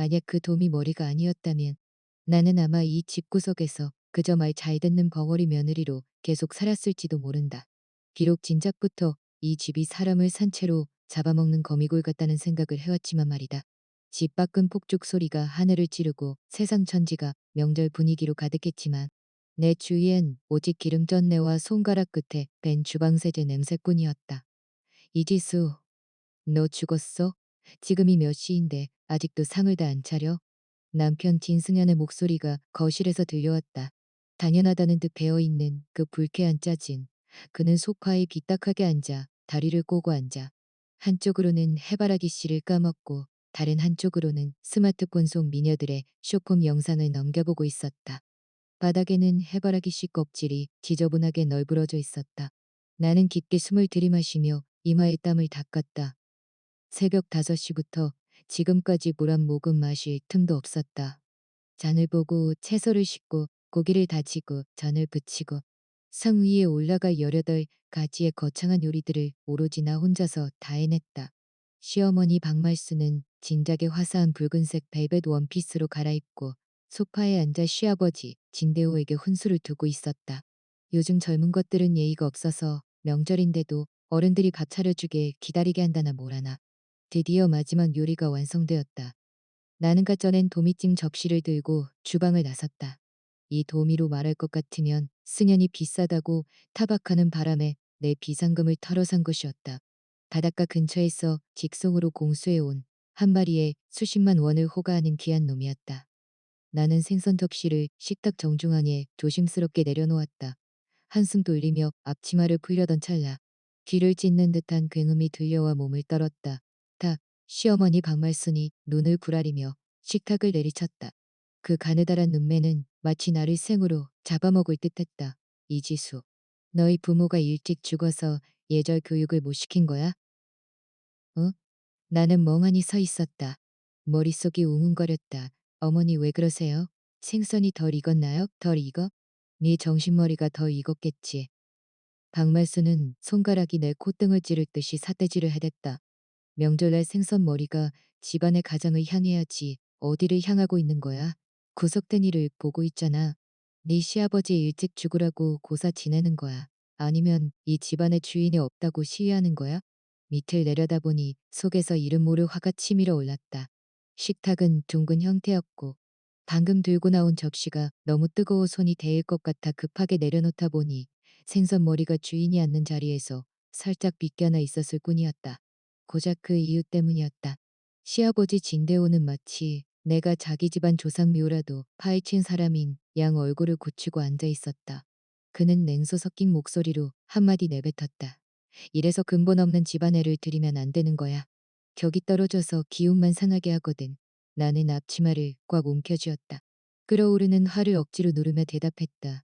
만약 그 돔이 머리가 아니었다면 나는 아마 이 집구석에서 그저 말 잘 듣는 벙어리 며느리로 계속 살았을지도 모른다. 비록 진작부터 이 집이 사람을 산채로 잡아먹는 거미굴 같다는 생각을 해왔지만 말이다. 집 밖은 폭죽 소리가 하늘을 찌르고 세상 천지가 명절 분위기로 가득했지만 내 주위엔 오직 기름전내와 손가락 끝에 밴 주방세제 냄새뿐이었다. 이지수, 너 죽었어? 지금이 몇 시인데 아직도 상을 다 안 차려? 남편 진승현의 목소리가 거실에서 들려왔다. 당연하다는 듯 배어있는 그 불쾌한 짜증. 그는 소파에 비딱하게 앉아 다리를 꼬고 앉아. 한쪽으로는 해바라기 씨를 까먹고 다른 한쪽으로는 스마트폰 속 미녀들의 쇼폼 영상을 넘겨보고 있었다. 바닥에는 해바라기 씨 껍질이 지저분하게 널브러져 있었다. 나는 깊게 숨을 들이마시며 이마에 땀을 닦았다. 새벽 5시부터 지금까지 물 한 모금 마실 틈도 없었다. 잔을 보고 채소를 씻고 고기를 다지고 전을 부치고 상 위에 올라갈 18가지의 거창한 요리들을 오로지 나 혼자서 다 해냈다. 시어머니 박말수는 진작에 화사한 붉은색 벨벳 원피스로 갈아입고 소파에 앉아 시아버지 진대호에게 훈수를 두고 있었다. 요즘 젊은 것들은 예의가 없어서 명절인데도 어른들이 밥 차려주게 기다리게 한다나 뭐라나. 드디어 마지막 요리가 완성되었다. 나는 갓전엔 도미찜 접시를 들고 주방을 나섰다. 이 도미로 말할 것 같으면 승연이 비싸다고 타박하는 바람에 내 비상금을 털어 산 것이었다. 바닷가 근처에서 직송으로 공수해온 한 마리에 수십만 원을 호가하는 귀한 놈이었다. 나는 생선 접시를 식탁 정중앙에 조심스럽게 내려놓았다. 한숨 돌리며 앞치마를 풀려던 찰나 귀를 찢는 듯한 굉음이 들려와 몸을 떨었다. 탁, 시어머니 박말순이 눈을 부라리며 식탁을 내리쳤다. 그 가느다란 눈매는 마치 나를 생으로 잡아먹을 듯했다. 이지수, 너희 부모가 일찍 죽어서 예절 교육을 못 시킨 거야? 어? 나는 멍하니 서 있었다. 머릿속이 웅웅거렸다. 어머니 왜 그러세요? 생선이 덜 익었나요? 덜 익어? 네 정신머리가 더 익었겠지. 박말수는 손가락이 내 콧등을 찌를 듯이 삿대질을 해댔다. 명절날 생선머리가 집안의 가장을 향해야지 어디를 향하고 있는 거야. 구석탱 이를 보고 있잖아. 네 시아버지 일찍 죽으라고 고사 지내는 거야. 아니면 이 집안의 주인이 없다고 시위하는 거야? 밑을 내려다보니 속에서 이름 모를 화가 치밀어 올랐다. 식탁은 둥근 형태였고 방금 들고 나온 접시가 너무 뜨거워 손이 데일 것 같아 급하게 내려놓다 보니 생선머리가 주인이 앉는 자리에서 살짝 비껴나 있었을 뿐이었다. 고작 그 이유 때문이었다. 시아버지 진대호는 마치 내가 자기 집안 조상묘라도 파헤친 사람인 양 얼굴을 굳히고 앉아 있었다. 그는 냉소 섞인 목소리로 한마디 내뱉었다. 이래서 근본 없는 집안애를 들이면 안 되는 거야. 격이 떨어져서 기운만 상하게 하거든. 나는 앞치마를 꽉 움켜쥐었다. 끓어오르는 화를 억지로 누르며 대답했다.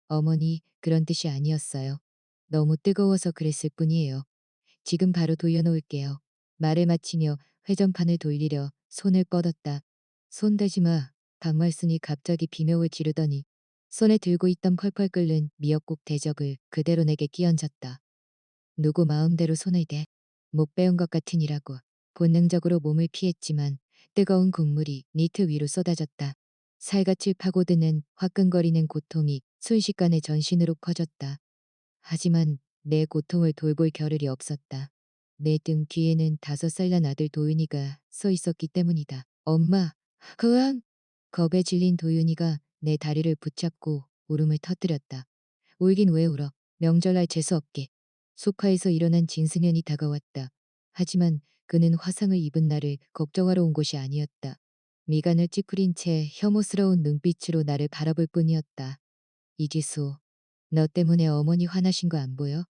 어머니, 그런 뜻이 아니었어요. 너무 뜨거워서 그랬을 뿐이에요. 지금 바로 돌려놓을게요. 말을 마치며 회전판을 돌리려 손을 뻗었다. 손 대지 마. 박말순이 갑자기 비명을 지르더니 손에 들고 있던 펄펄 끓는 미역국 대접을 그대로 내게 끼얹었다. 누구 마음대로 손을 대. 못 배운 것 같으니라고. 본능적으로 몸을 피했지만 뜨거운 국물이 니트 위로 쏟아졌다. 살갗을 파고드는 화끈거리는 고통이 순식간에 전신으로 퍼졌다. 하지만 내 고통을 돌볼 겨를이 없었다. 내 등 뒤에는 5살 난 아들 도윤이가 서 있었기 때문이다. 엄마, 그안 겁에 질린 도윤이가 내 다리를 붙잡고 울음을 터뜨렸다. 울긴 왜 울어. 명절날 재수없게. 소파에서 일어난 진승현이 다가왔다. 하지만 그는 화상을 입은 나를 걱정하러 온 것이 아니었다. 미간을 찌푸린 채 혐오스러운 눈빛으로 나를 바라볼 뿐이었다. 이지수, 너 때문에 어머니 화나신 거 안 보여?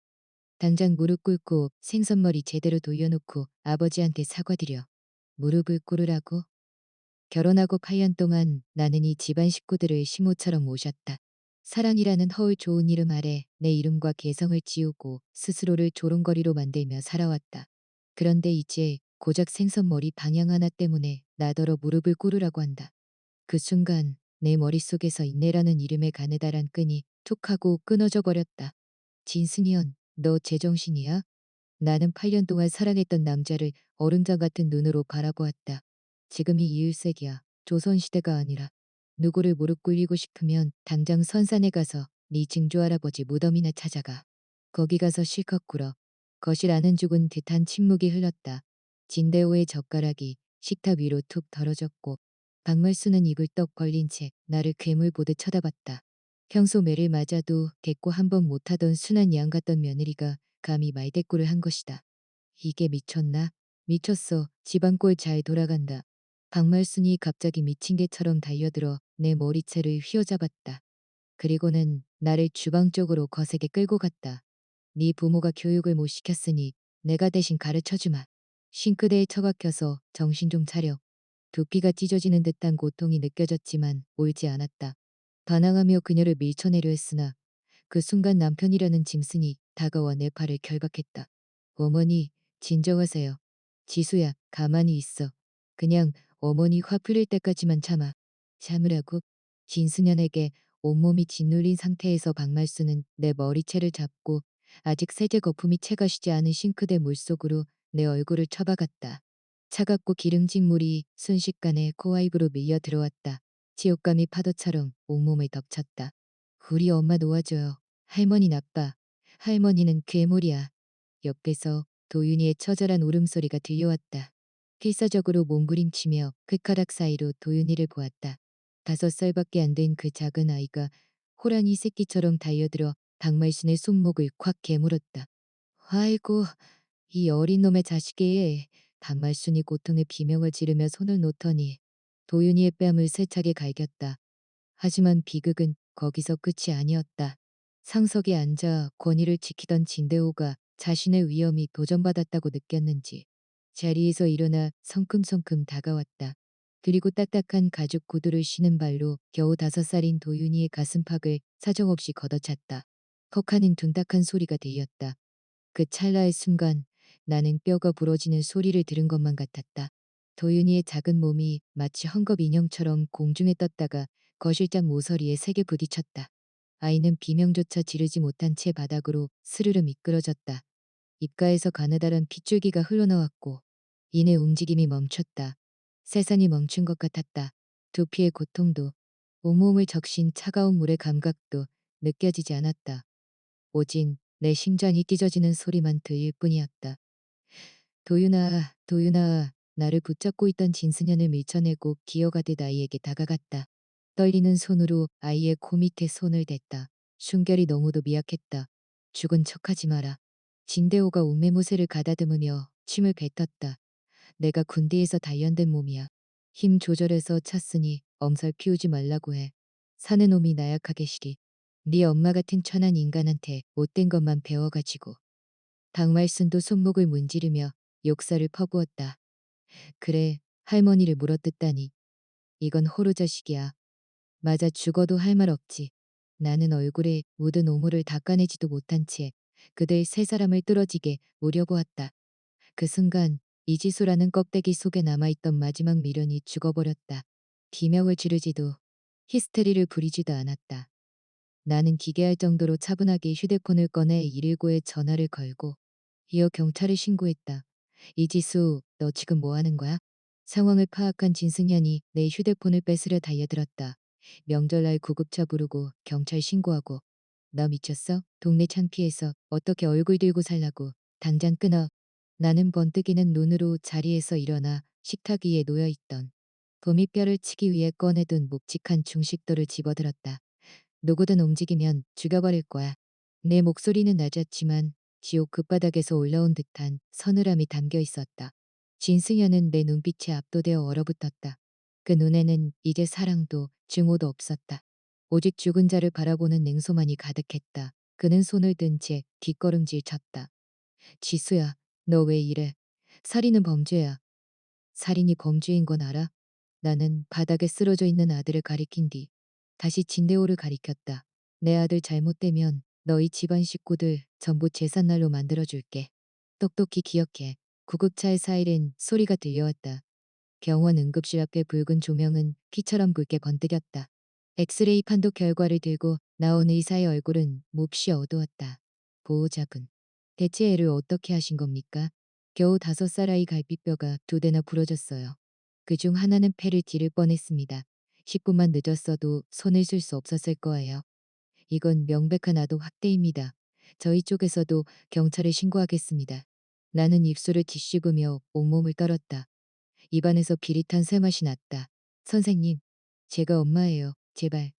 당장 무릎 꿇고 생선머리 제대로 돌려놓고 아버지한테 사과드려. 무릎을 꿇으라고? 결혼하고 8년 동안 나는 이 집안 식구들을 시모처럼 모셨다. 사랑이라는 허울 좋은 이름 아래 내 이름과 개성을 지우고 스스로를 조롱거리로 만들며 살아왔다. 그런데 이제 고작 생선머리 방향 하나 때문에 나더러 무릎을 꿇으라고 한다. 그 순간 내 머릿속에서 인내라는 이름의 가느다란 끈이 툭 하고 끊어져 버렸다. 진승현, 너 제정신이야? 나는 8년 동안 사랑했던 남자를 어른자 같은 눈으로 바라보았다. 지금이 이율색이야. 조선시대가 아니라. 누구를 무릎 꿇리고 싶으면 당장 선산에 가서 네 증조할아버지 무덤이나 찾아가. 거기 가서 실컷 굴어. 거실 안은 죽은 듯한 침묵이 흘렀다. 진대호의 젓가락이 식탁 위로 툭 떨어졌고 박말수는 입을 떡 벌린 채 나를 괴물 보듯 쳐다봤다. 평소 매를 맞아도 대꾸 한 번 못하던 순한 양 같던 며느리가 감히 말대꾸를 한 것이다. 이게 미쳤나? 미쳤어. 집안 꼴 잘 돌아간다. 박말순이 갑자기 미친 개처럼 달려들어 내 머리채를 휘어잡았다. 그리고는 나를 주방 쪽으로 거세게 끌고 갔다. 네 부모가 교육을 못 시켰으니 내가 대신 가르쳐주마. 싱크대에 처박혀서 정신 좀 차려. 두피가 찢어지는 듯한 고통이 느껴졌지만 울지 않았다. 반항하며 그녀를 밀쳐내려 했으나 그 순간 남편이라는 짐승이 다가와 내 팔을 결박했다. 어머니, 진정하세요. 지수야, 가만히 있어. 그냥 어머니 화 풀릴 때까지만 참아. 참으라고? 진수년에게 온몸이 짓눌린 상태에서 박말수는 내 머리채를 잡고 아직 세제 거품이 채 가시지 않은 싱크대 물속으로 내 얼굴을 쳐박았다. 차갑고 기름진 물이 순식간에 코와 입으로 밀려 들어왔다. 지옥감이 파도처럼 온몸을 덮쳤다. 우리 엄마 놓아줘요. 할머니 나빠. 할머니는 괴물이야. 옆에서 도윤이의 처절한 울음소리가 들려왔다. 필사적으로 몸부림치며 그 가락 사이로 도윤이를 보았다. 5살밖에 안 된 그 작은 아이가 호랑이 새끼처럼 달려들어 박말순의 손목을 콱 깨물었다. 아이고, 이 어린 놈의 자식이. 박말순이 고통의 비명을 지르며 손을 놓더니 도윤이의 뺨을 세차게 갈겼다. 하지만 비극은 거기서 끝이 아니었다. 상석에 앉아 권위를 지키던 진대호가 자신의 위험이 도전받았다고 느꼈는지 자리에서 일어나 성큼성큼 다가왔다. 그리고 딱딱한 가죽 구두를 신은 발로 겨우 5살인 도윤이의 가슴팍을 사정없이 걷어찼다. 퍽하는 둔탁한 소리가 들렸다. 그 찰나의 순간 나는 뼈가 부러지는 소리를 들은 것만 같았다. 도윤이의 작은 몸이 마치 헝겊 인형처럼 공중에 떴다가 거실장 모서리에 세게 부딪혔다. 아이는 비명조차 지르지 못한 채 바닥으로 스르르 미끄러졌다. 입가에서 가느다란 핏줄기가 흘러나왔고 이내 움직임이 멈췄다. 세상이 멈춘 것 같았다. 두피의 고통도 온몸을 적신 차가운 물의 감각도 느껴지지 않았다. 오직 내 심장이 찢어지는 소리만 들릴 뿐이었다. 도윤아, 도윤아. 나를 붙잡고 있던 진수년을 밀쳐내고 기어가듯 아이에게 다가갔다. 떨리는 손으로 아이의 코 밑에 손을 댔다. 숨결이 너무도 미약했다. 죽은 척하지 마라. 진대호가 옷매무새를 가다듬으며 침을 뱉었다. 내가 군대에서 단련된 몸이야. 힘 조절해서 찼으니 엄살 피우지 말라고 해. 사는 놈이 나약하게 시리. 네 엄마 같은 천한 인간한테 못된 것만 배워가지고. 박말순도 손목을 문지르며 욕설을 퍼부었다. 그래, 할머니를 물어뜯다니. 이건 호루 자식이야. 맞아, 죽어도 할 말 없지. 나는 얼굴에 묻은 오물을 닦아내지도 못한 채 그들 세 사람을 뚫어지게 우려보았다. 그 순간 이지수라는 껍데기 속에 남아있던 마지막 미련이 죽어버렸다. 비명을 지르지도 히스테리를 부리지도 않았다. 나는 기괴할 정도로 차분하게 휴대폰을 꺼내 119에 전화를 걸고 이어 경찰에 신고했다. 이지수, 너 지금 뭐 하는 거야? 상황을 파악한 진승현이 내 휴대폰을 뺏으려 달려들었다. 명절날 구급차 부르고 경찰 신고하고. 나 미쳤어? 동네 창피해서 어떻게 얼굴 들고 살라고. 당장 끊어. 나는 번뜩이는 눈으로 자리에서 일어나 식탁 위에 놓여있던 도미뼈를 치기 위해 꺼내둔 묵직한 중식도를 집어들었다. 누구든 움직이면 죽여버릴 거야. 내 목소리는 낮았지만 지옥 끝바닥에서 올라온 듯한 서늘함이 담겨 있었다. 진승현은 내 눈빛에 압도되어 얼어붙었다. 그 눈에는 이제 사랑도 증오도 없었다. 오직 죽은 자를 바라보는 냉소만이 가득했다. 그는 손을 든 채 뒷걸음질 쳤다. 지수야, 너 왜 이래? 살인은 범죄야. 살인이 범죄인 건 알아? 나는 바닥에 쓰러져 있는 아들을 가리킨 뒤 다시 진대호를 가리켰다. 내 아들 잘못되면 너희 집안 식구들 전부 제삿날로 만들어줄게. 똑똑히 기억해. 구급차의 사이렌 소리가 들려왔다. 병원 응급실 앞의 붉은 조명은 피처럼 붉게 번뜩였다. 엑스레이 판독 결과를 들고 나온 의사의 얼굴은 몹시 어두웠다. 보호자분, 대체 애를 어떻게 하신 겁니까? 겨우 5살 아이 갈비뼈가 2대나 부러졌어요. 그중 하나는 폐를 뒤를 뻔했습니다. 10분만 늦었어도 손을 쓸 수 없었을 거예요. 이건 명백한 아동 학대입니다. 저희 쪽에서도 경찰에 신고하겠습니다. 나는 입술을 뒤씹으며 온몸을 떨었다. 입안에서 비릿한 쇠맛이 났다. 선생님, 제가 엄마예요. 제발,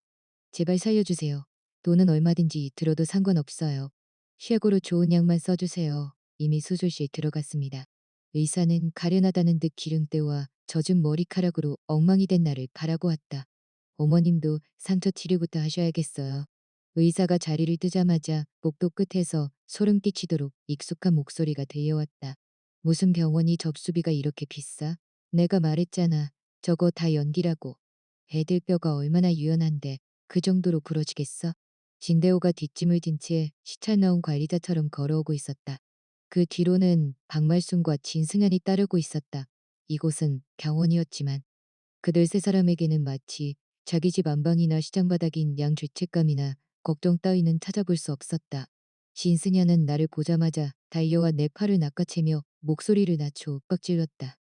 제발 살려주세요. 돈은 얼마든지 들어도 상관없어요. 최고로 좋은 약만 써주세요. 이미 수술실 들어갔습니다. 의사는 가련하다는 듯 기름때와 젖은 머리카락으로 엉망이 된 나를 바라고 왔다. 어머님도 상처 치료부터 하셔야겠어요. 의사가 자리를 뜨자마자 복도 끝에서 소름 끼치도록 익숙한 목소리가 들려왔다. 무슨 병원이 접수비가 이렇게 비싸? 내가 말했잖아. 저거 다 연기라고. 애들 뼈가 얼마나 유연한데 그 정도로 부러지겠어? 진대호가 뒷짐을 진 채 시찰 나온 관리자처럼 걸어오고 있었다. 그 뒤로는 박말순과 진승현이 따르고 있었다. 이곳은 병원이었지만 그들 세 사람에게는 마치 자기 집 안방이나 시장 바닥인 양 죄책감이나 걱정 따위는 찾아볼 수 없었다. 진승현은 나를 보자마자 달려와 내 팔을 낚아채며 목소리를 낮춰 윽박질렀다.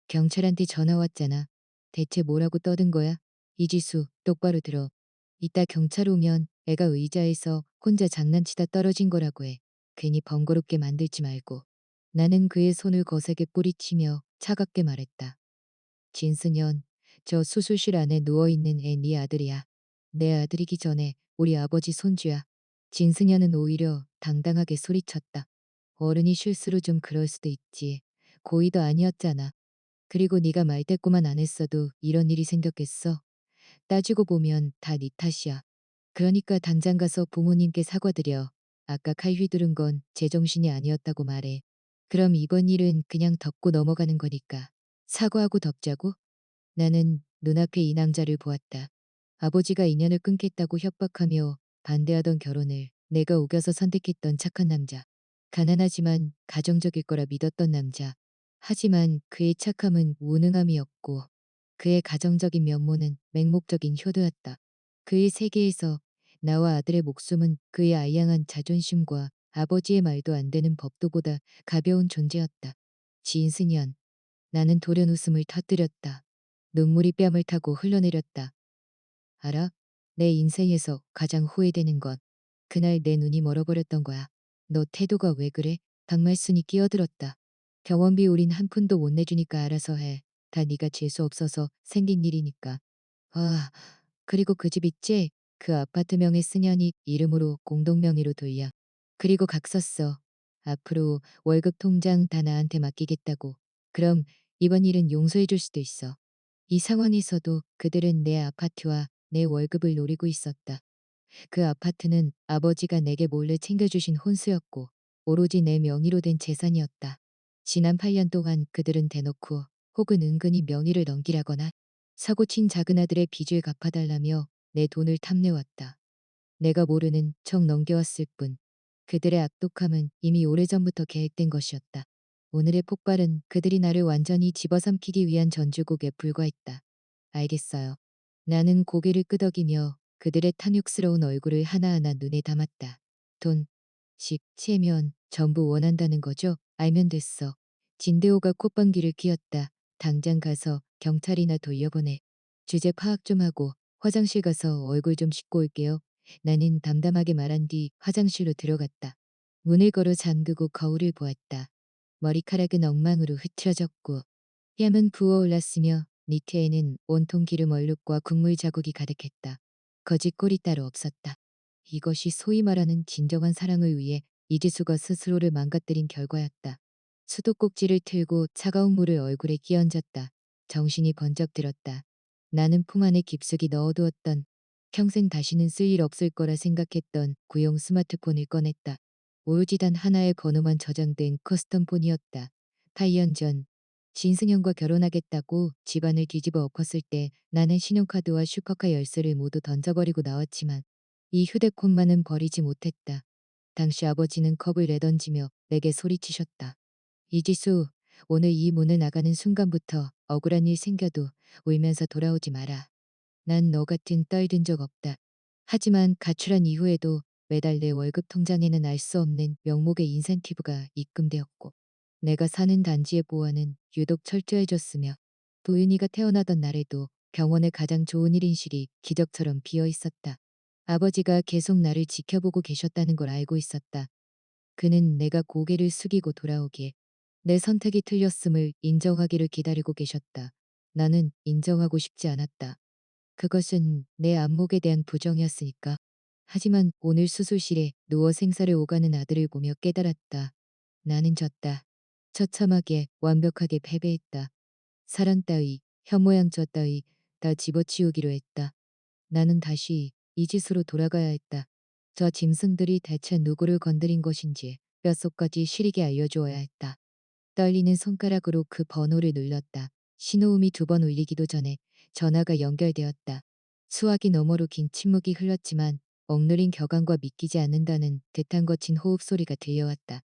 경찰한테 전화 왔잖아. 대체 뭐라고 떠든 거야? 이지수, 똑바로 들어. 이따 경찰 오면 애가 의자에서 혼자 장난치다 떨어진 거라고 해. 괜히 번거롭게 만들지 말고. 나는 그의 손을 거세게 뿌리치며 차갑게 말했다. 진승현, 저 수술실 안에 누워있는 애 네 아들이야. 내 아들이기 전에 우리 아버지 손주야. 진승현은 오히려 당당하게 소리쳤다. 어른이 실수로 좀 그럴 수도 있지. 고의도 아니었잖아. 그리고 네가 말대꾸만 안 했어도 이런 일이 생겼겠어. 따지고 보면 다 네 탓이야. 그러니까 당장 가서 부모님께 사과드려. 아까 칼 휘두른 건 제정신이 아니었다고 말해. 그럼 이번 일은 그냥 덮고 넘어가는 거니까. 사과하고 덮자고? 나는 눈앞에 이 남자를 보았다. 아버지가 인연을 끊겠다고 협박하며 반대하던 결혼을 내가 우겨서 선택했던 착한 남자. 가난하지만 가정적일 거라 믿었던 남자. 하지만 그의 착함은 무능함이었고 그의 가정적인 면모는 맹목적인 효도였다. 그의 세계에서 나와 아들의 목숨은 그의 아양한 자존심과 아버지의 말도 안 되는 법도보다 가벼운 존재였다. 지인승연, 나는 돌연 웃음을 터뜨렸다. 눈물이 뺨을 타고 흘러내렸다. 알아? 내 인생에서 가장 후회되는 건 그날 내 눈이 멀어버렸던 거야. 너 태도가 왜 그래? 박말순이 끼어들었다. 병원비 우린 한 푼도 못 내주니까 알아서 해. 다 네가 재수 없어서 생긴 일이니까. 아, 그리고 그 집 있지? 그 아파트 명의 승연이 이름으로 공동명의로 돌려. 그리고 각 썼어. 앞으로 월급 통장 다 나한테 맡기겠다고. 그럼 이번 일은 용서해 줄 수도 있어. 이 상황에서도 그들은 내 아파트와 내 월급을 노리고 있었다. 그 아파트는 아버지가 내게 몰래 챙겨주신 혼수였고 오로지 내 명의로 된 재산이었다. 지난 8년 동안 그들은 대놓고 혹은 은근히 명의를 넘기라거나 사고친 작은 아들의 빚을 갚아달라며 내 돈을 탐내왔다. 내가 모르는 척 넘겨왔을 뿐 그들의 악독함은 이미 오래전부터 계획된 것이었다. 오늘의 폭발은 그들이 나를 완전히 집어삼키기 위한 전주곡에 불과했다. 알겠어요. 나는 고개를 끄덕이며 그들의 탐욕스러운 얼굴을 하나하나 눈에 담았다. 돈, 집, 체면 전부 원한다는 거죠? 알면 됐어. 진대호가 콧방귀를 뀌었다. 당장 가서 경찰이나 돌려보내. 주제 파악 좀 하고 화장실 가서 얼굴 좀 씻고 올게요. 나는 담담하게 말한 뒤 화장실로 들어갔다. 문을 걸어 잠그고 거울을 보았다. 머리카락은 엉망으로 흐트러졌고 뺨은 부어올랐으며 니트에는 온통 기름 얼룩과 국물 자국이 가득했다. 거짓골이 따로 없었다. 이것이 소위 말하는 진정한 사랑을 위해 이지수가 스스로를 망가뜨린 결과였다. 수도꼭지를 틀고 차가운 물을 얼굴에 끼얹었다. 정신이 번쩍 들었다. 나는 품 안에 깊숙이 넣어두었던 평생 다시는 쓸 일 없을 거라 생각했던 구형 스마트폰을 꺼냈다. 올지단 하나의 번호만 저장된 커스텀 폰이었다. 8년 전 진승현과 결혼하겠다고 집안을 뒤집어 엎었을 때 나는 신용카드와 슈퍼카 열쇠를 모두 던져버리고 나왔지만 이 휴대폰만은 버리지 못했다. 당시 아버지는 컵을 내던지며 내게 소리치셨다. 이지수, 오늘 이 문을 나가는 순간부터 억울한 일 생겨도 울면서 돌아오지 마라. 난 너 같은 딸 둔 적 없다. 하지만 가출한 이후에도 매달 내 월급 통장에는 알 수 없는 명목의 인센티브가 입금되었고 내가 사는 단지의 보안은 유독 철저해졌으며 도윤이가 태어나던 날에도 병원의 가장 좋은 1인실이 기적처럼 비어 있었다. 아버지가 계속 나를 지켜보고 계셨다는 걸 알고 있었다. 그는 내가 고개를 숙이고 돌아오기에 내 선택이 틀렸음을 인정하기를 기다리고 계셨다. 나는 인정하고 싶지 않았다. 그것은 내 안목에 대한 부정이었으니까. 하지만 오늘 수술실에 누워 생사를 오가는 아들을 보며 깨달았다. 나는 졌다. 처참하게 완벽하게 패배했다. 사랑 따위, 혐오양 저 따위 다 집어치우기로 했다. 나는 다시 이 짓으로 돌아가야 했다. 저 짐승들이 대체 누구를 건드린 것인지 뼛속까지 시리게 알려주어야 했다. 떨리는 손가락으로 그 번호를 눌렀다. 신호음이 2번 울리기도 전에 전화가 연결되었다. 수화기 너머로 긴 침묵이 흘렀지만 억누린 격앙과 믿기지 않는다는 듯한 거친 호흡 소리가 들려왔다.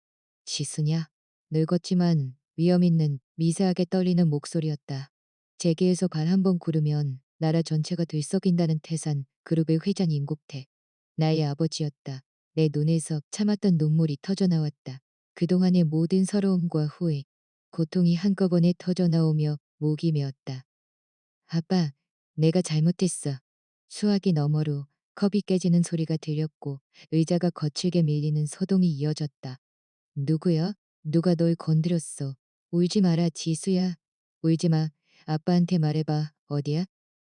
지수냐? 늙었지만 위험 있는 미세하게 떨리는 목소리였다. 재계에서 발 한 번 구르면 나라 전체가 들썩인다는 태산 그룹의 회장 임국태. 나의 아버지였다. 내 눈에서 참았던 눈물이 터져나왔다. 그동안의 모든 서러움과 후회, 고통이 한꺼번에 터져나오며 목이 메었다. 아빠, 내가 잘못했어. 수화기 너머로 컵이 깨지는 소리가 들렸고 의자가 거칠게 밀리는 소동이 이어졌다. 누구야? 누가 널 건드렸어? 울지 마라, 지수야. 울지 마. 아빠한테 말해봐. 어디야?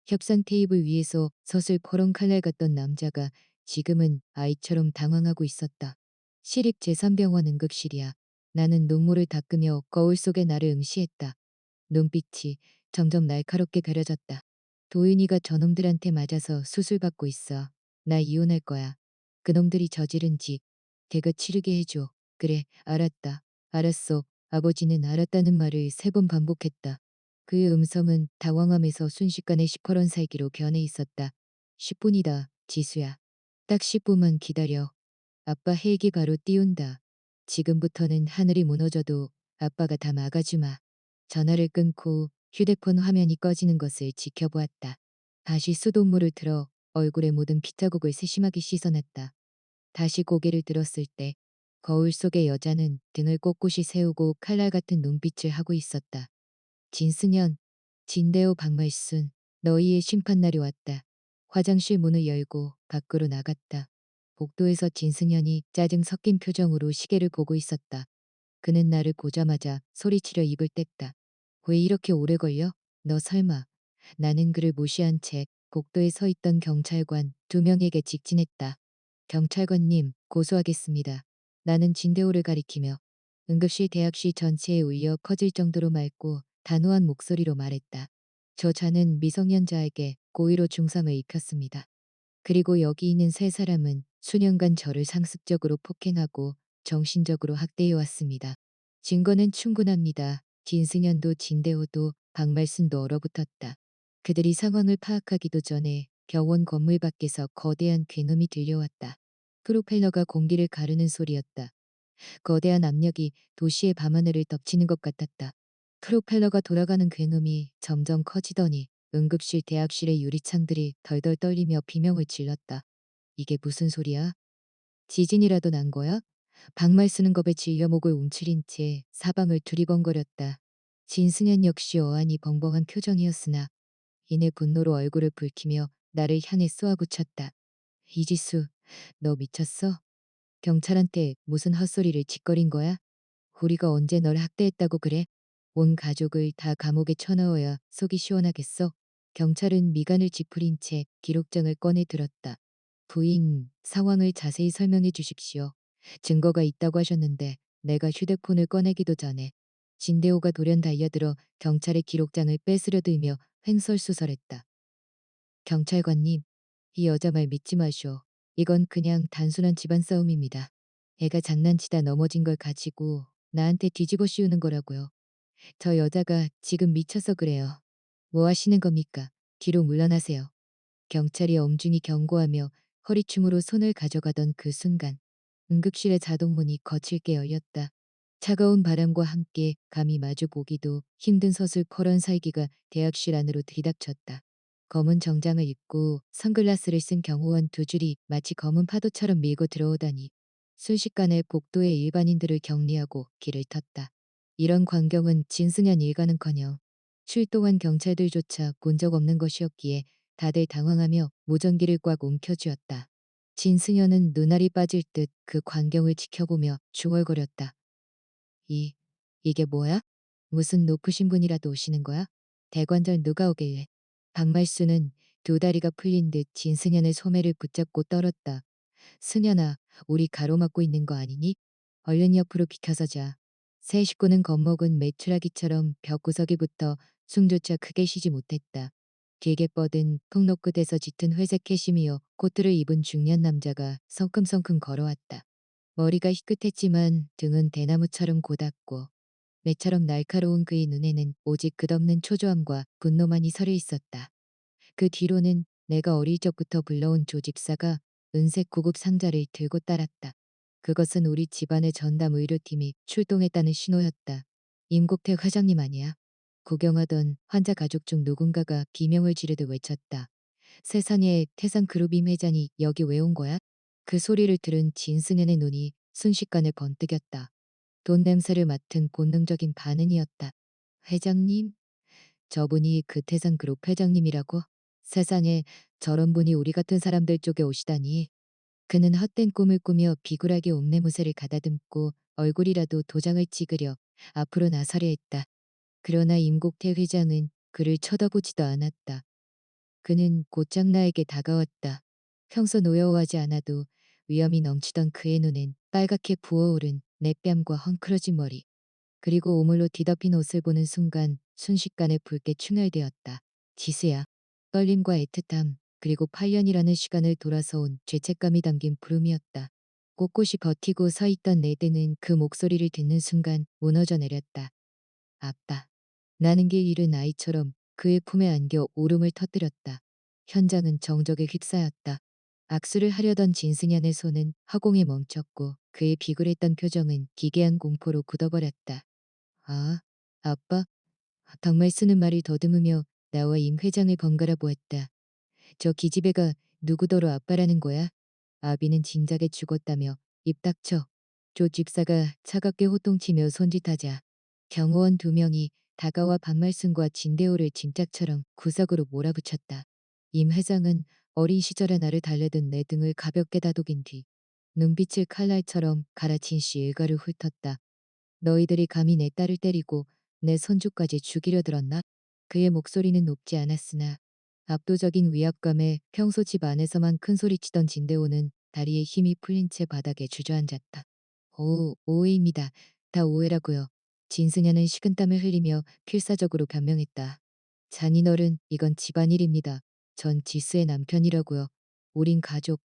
협상 테이블 위에서 섯을 퍼런 칼날 같던 남자가 지금은 아이처럼 당황하고 있었다. 시립 제3병원 응급실이야. 나는 눈물을 닦으며 거울 속에 나를 응시했다. 눈빛이 점점 날카롭게 가려졌다. 도윤이가 저놈들한테 맞아서 수술받고 있어. 나 이혼할 거야. 그놈들이 저지른 짓 대가 치르게 해줘. 그래, 알았다. 알았어. 아버지는 알았다는 말을 3번 반복했다. 그의 음성은 당황함에서 순식간에 시퍼런 살기로 변해 있었다. 10분이다, 지수야. 딱 10분만 기다려. 아빠 헬기 바로 띄운다. 지금부터는 하늘이 무너져도 아빠가 다 막아주마. 전화를 끊고 휴대폰 화면이 꺼지는 것을 지켜보았다. 다시 수돗물을 틀어 얼굴에 묻은 피자국을 세심하게 씻어냈다. 다시 고개를 들었을 때 거울 속의 여자는 등을 꼿꼿이 세우고 칼날 같은 눈빛을 하고 있었다. 진승현, 진대호 박말순, 너희의 심판날이 왔다. 화장실 문을 열고 밖으로 나갔다. 복도에서 진승현이 짜증 섞인 표정으로 시계를 보고 있었다. 그는 나를 보자마자 소리치려 입을 뗐다. 왜 이렇게 오래 걸려? 너 설마. 나는 그를 무시한 채 복도에 서 있던 경찰관 2명에게 직진했다. 경찰관님, 고소하겠습니다. 나는 진대호를 가리키며 응급실 대학실 전체에 울려 커질 정도로 맑고 단호한 목소리로 말했다. 저 자는 미성년자에게 고의로 중상을 입혔습니다. 그리고 여기 있는 3사람은 수년간 저를 상습적으로 폭행하고 정신적으로 학대해 왔습니다. 증거는 충분합니다. 진승현도 진대호도 박말순도 얼어붙었다. 그들이 상황을 파악하기도 전에 병원 건물 밖에서 거대한 괴놈이 들려왔다. 프로펠러가 공기를 가르는 소리였다. 거대한 압력이 도시의 밤하늘을 덮치는 것 같았다. 프로펠러가 돌아가는 괴놈이 점점 커지더니 응급실 대학실의 유리창들이 덜덜 떨리며 비명을 질렀다. 이게 무슨 소리야? 지진이라도 난 거야? 박말 쓰는 겁에 질려 목을 움츠린 채 사방을 두리번거렸다. 진승현 역시 어안이 벙벙한 표정이었으나 이내 분노로 얼굴을 붉히며 나를 향해 쏘아붙였다. 이지수, 너 미쳤어? 경찰한테 무슨 헛소리를 짓거린 거야? 우리가 언제 널 학대했다고 그래? 온 가족을 다 감옥에 쳐넣어야 속이 시원하겠어? 경찰은 미간을 찌푸린 채 기록장을 꺼내 들었다. 부인, 상황을 자세히 설명해 주십시오. 증거가 있다고 하셨는데 내가 휴대폰을 꺼내기도 전에 진대호가 돌연 달려들어 경찰의 기록장을 뺏으려 들며 횡설수설했다. 경찰관님, 이 여자 말 믿지 마쇼. 이건 그냥 단순한 집안 싸움입니다. 애가 장난치다 넘어진 걸 가지고 나한테 뒤집어 씌우는 거라고요. 저 여자가 지금 미쳐서 그래요. 뭐 하시는 겁니까? 뒤로 물러나세요. 경찰이 엄중히 경고하며 허리춤으로 손을 가져가던 그 순간 응급실의 자동문이 거칠게 열렸다. 차가운 바람과 함께 감히 마주보기도 힘든 서슬퍼런 살기가 대학실 안으로 들이닥쳤다. 검은 정장을 입고 선글라스를 쓴 경호원 2줄이 마치 검은 파도처럼 밀고 들어오다니 순식간에 복도의 일반인들을 격리하고 길을 텄다. 이런 광경은 진승현 일가는커녕 출동한 경찰들조차 본 적 없는 것이었기에 다들 당황하며 무전기를 꽉 움켜쥐었다. 진승현은 눈알이 빠질 듯 그 광경을 지켜보며 중얼거렸다. 이, 이게 뭐야? 무슨 높으신 분이라도 오시는 거야? 대관절 누가 오길래? 박말수는 두 다리가 풀린 듯 진승현의 소매를 붙잡고 떨었다. 승현아, 우리 가로막고 있는 거 아니니? 얼른 옆으로 비켜서자. 세 식구는 겁먹은 메추라기처럼 벽구석에 붙어 숨조차 크게 쉬지 못했다. 길게 뻗은 통로 끝에서 짙은 회색 캐시미어 코트를 입은 중년 남자가 성큼성큼 걸어왔다. 머리가 희끗했지만 등은 대나무처럼 고닫고 매처럼 날카로운 그의 눈에는 오직 끝없는 초조함과 분노만이 서려 있었다. 그 뒤로는 내가 어릴 적부터 불러온 조집사가 은색 구급 상자를 들고 따랐다. 그것은 우리 집안의 전담 의료팀이 출동했다는 신호였다. 임국태 회장님 아니야? 구경하던 환자 가족 중 누군가가 비명을 지르듯 외쳤다. 세상에 태산그룹임 회장이 여기 왜 온 거야? 그 소리를 들은 진승현의 눈이 순식간에 번뜩였다. 돈 냄새를 맡은 본능적인 반응이었다. 회장님? 저분이 그 태산그룹 회장님이라고? 세상에 저런 분이 우리 같은 사람들 쪽에 오시다니. 그는 헛된 꿈을 꾸며 비굴하게 옥내무새를 가다듬고 얼굴이라도 도장을 찍으려 앞으로 나서려 했다. 그러나 임국태 회장은 그를 쳐다보지도 않았다. 그는 곧장 나에게 다가왔다. 평소 노여워하지 않아도 위험이 넘치던 그의 눈엔 빨갛게 부어오른 내 뺨과 헝클어진 머리, 그리고 오물로 뒤덮인 옷을 보는 순간 순식간에 붉게 충혈되었다. 지수야. 떨림과 애틋함, 그리고 8년이라는 시간을 돌아서 온 죄책감이 담긴 부름이었다. 꼿꼿이 버티고 서 있던 내 등은 그 목소리를 듣는 순간 무너져 내렸다. 아빠. 나는 길 잃은 아이처럼 그의 품에 안겨 울음을 터뜨렸다. 현장은 정적에 휩싸였다. 악수를 하려던 진승현의 손은 허공에 멈췄고 그의 비굴했던 표정은 기괴한 공포로 굳어버렸다. 아, 아빠? 정말 쓰는 말을 더듬으며 나와 임 회장을 번갈아 보았다. 저 기집애가 누구더러 아빠라는 거야? 아비는 진작에 죽었다며. 입 닥쳐. 조 집사가 차갑게 호통치며 손짓하자 경호원 두 명이 다가와 반말순과 진대호를 짐짝처럼 구석으로 몰아붙였다. 임 회장은 어린 시절의 나를 달래던 내 등을 가볍게 다독인 뒤 눈빛을 칼날처럼 갈아친 시 일가를 훑었다. 너희들이 감히 내 딸을 때리고 내 손주까지 죽이려 들었나? 그의 목소리는 높지 않았으나 압도적인 위압감에 평소 집 안에서만 큰 소리치던 진대호는 다리에 힘이 풀린 채 바닥에 주저앉았다. 오해입니다. 다 오해라고요. 진승현은 식은땀을 흘리며 필사적으로 변명했다. 잔인어른, 이건 집안일입니다. 전 지수의 남편이라고요. 우린 가족.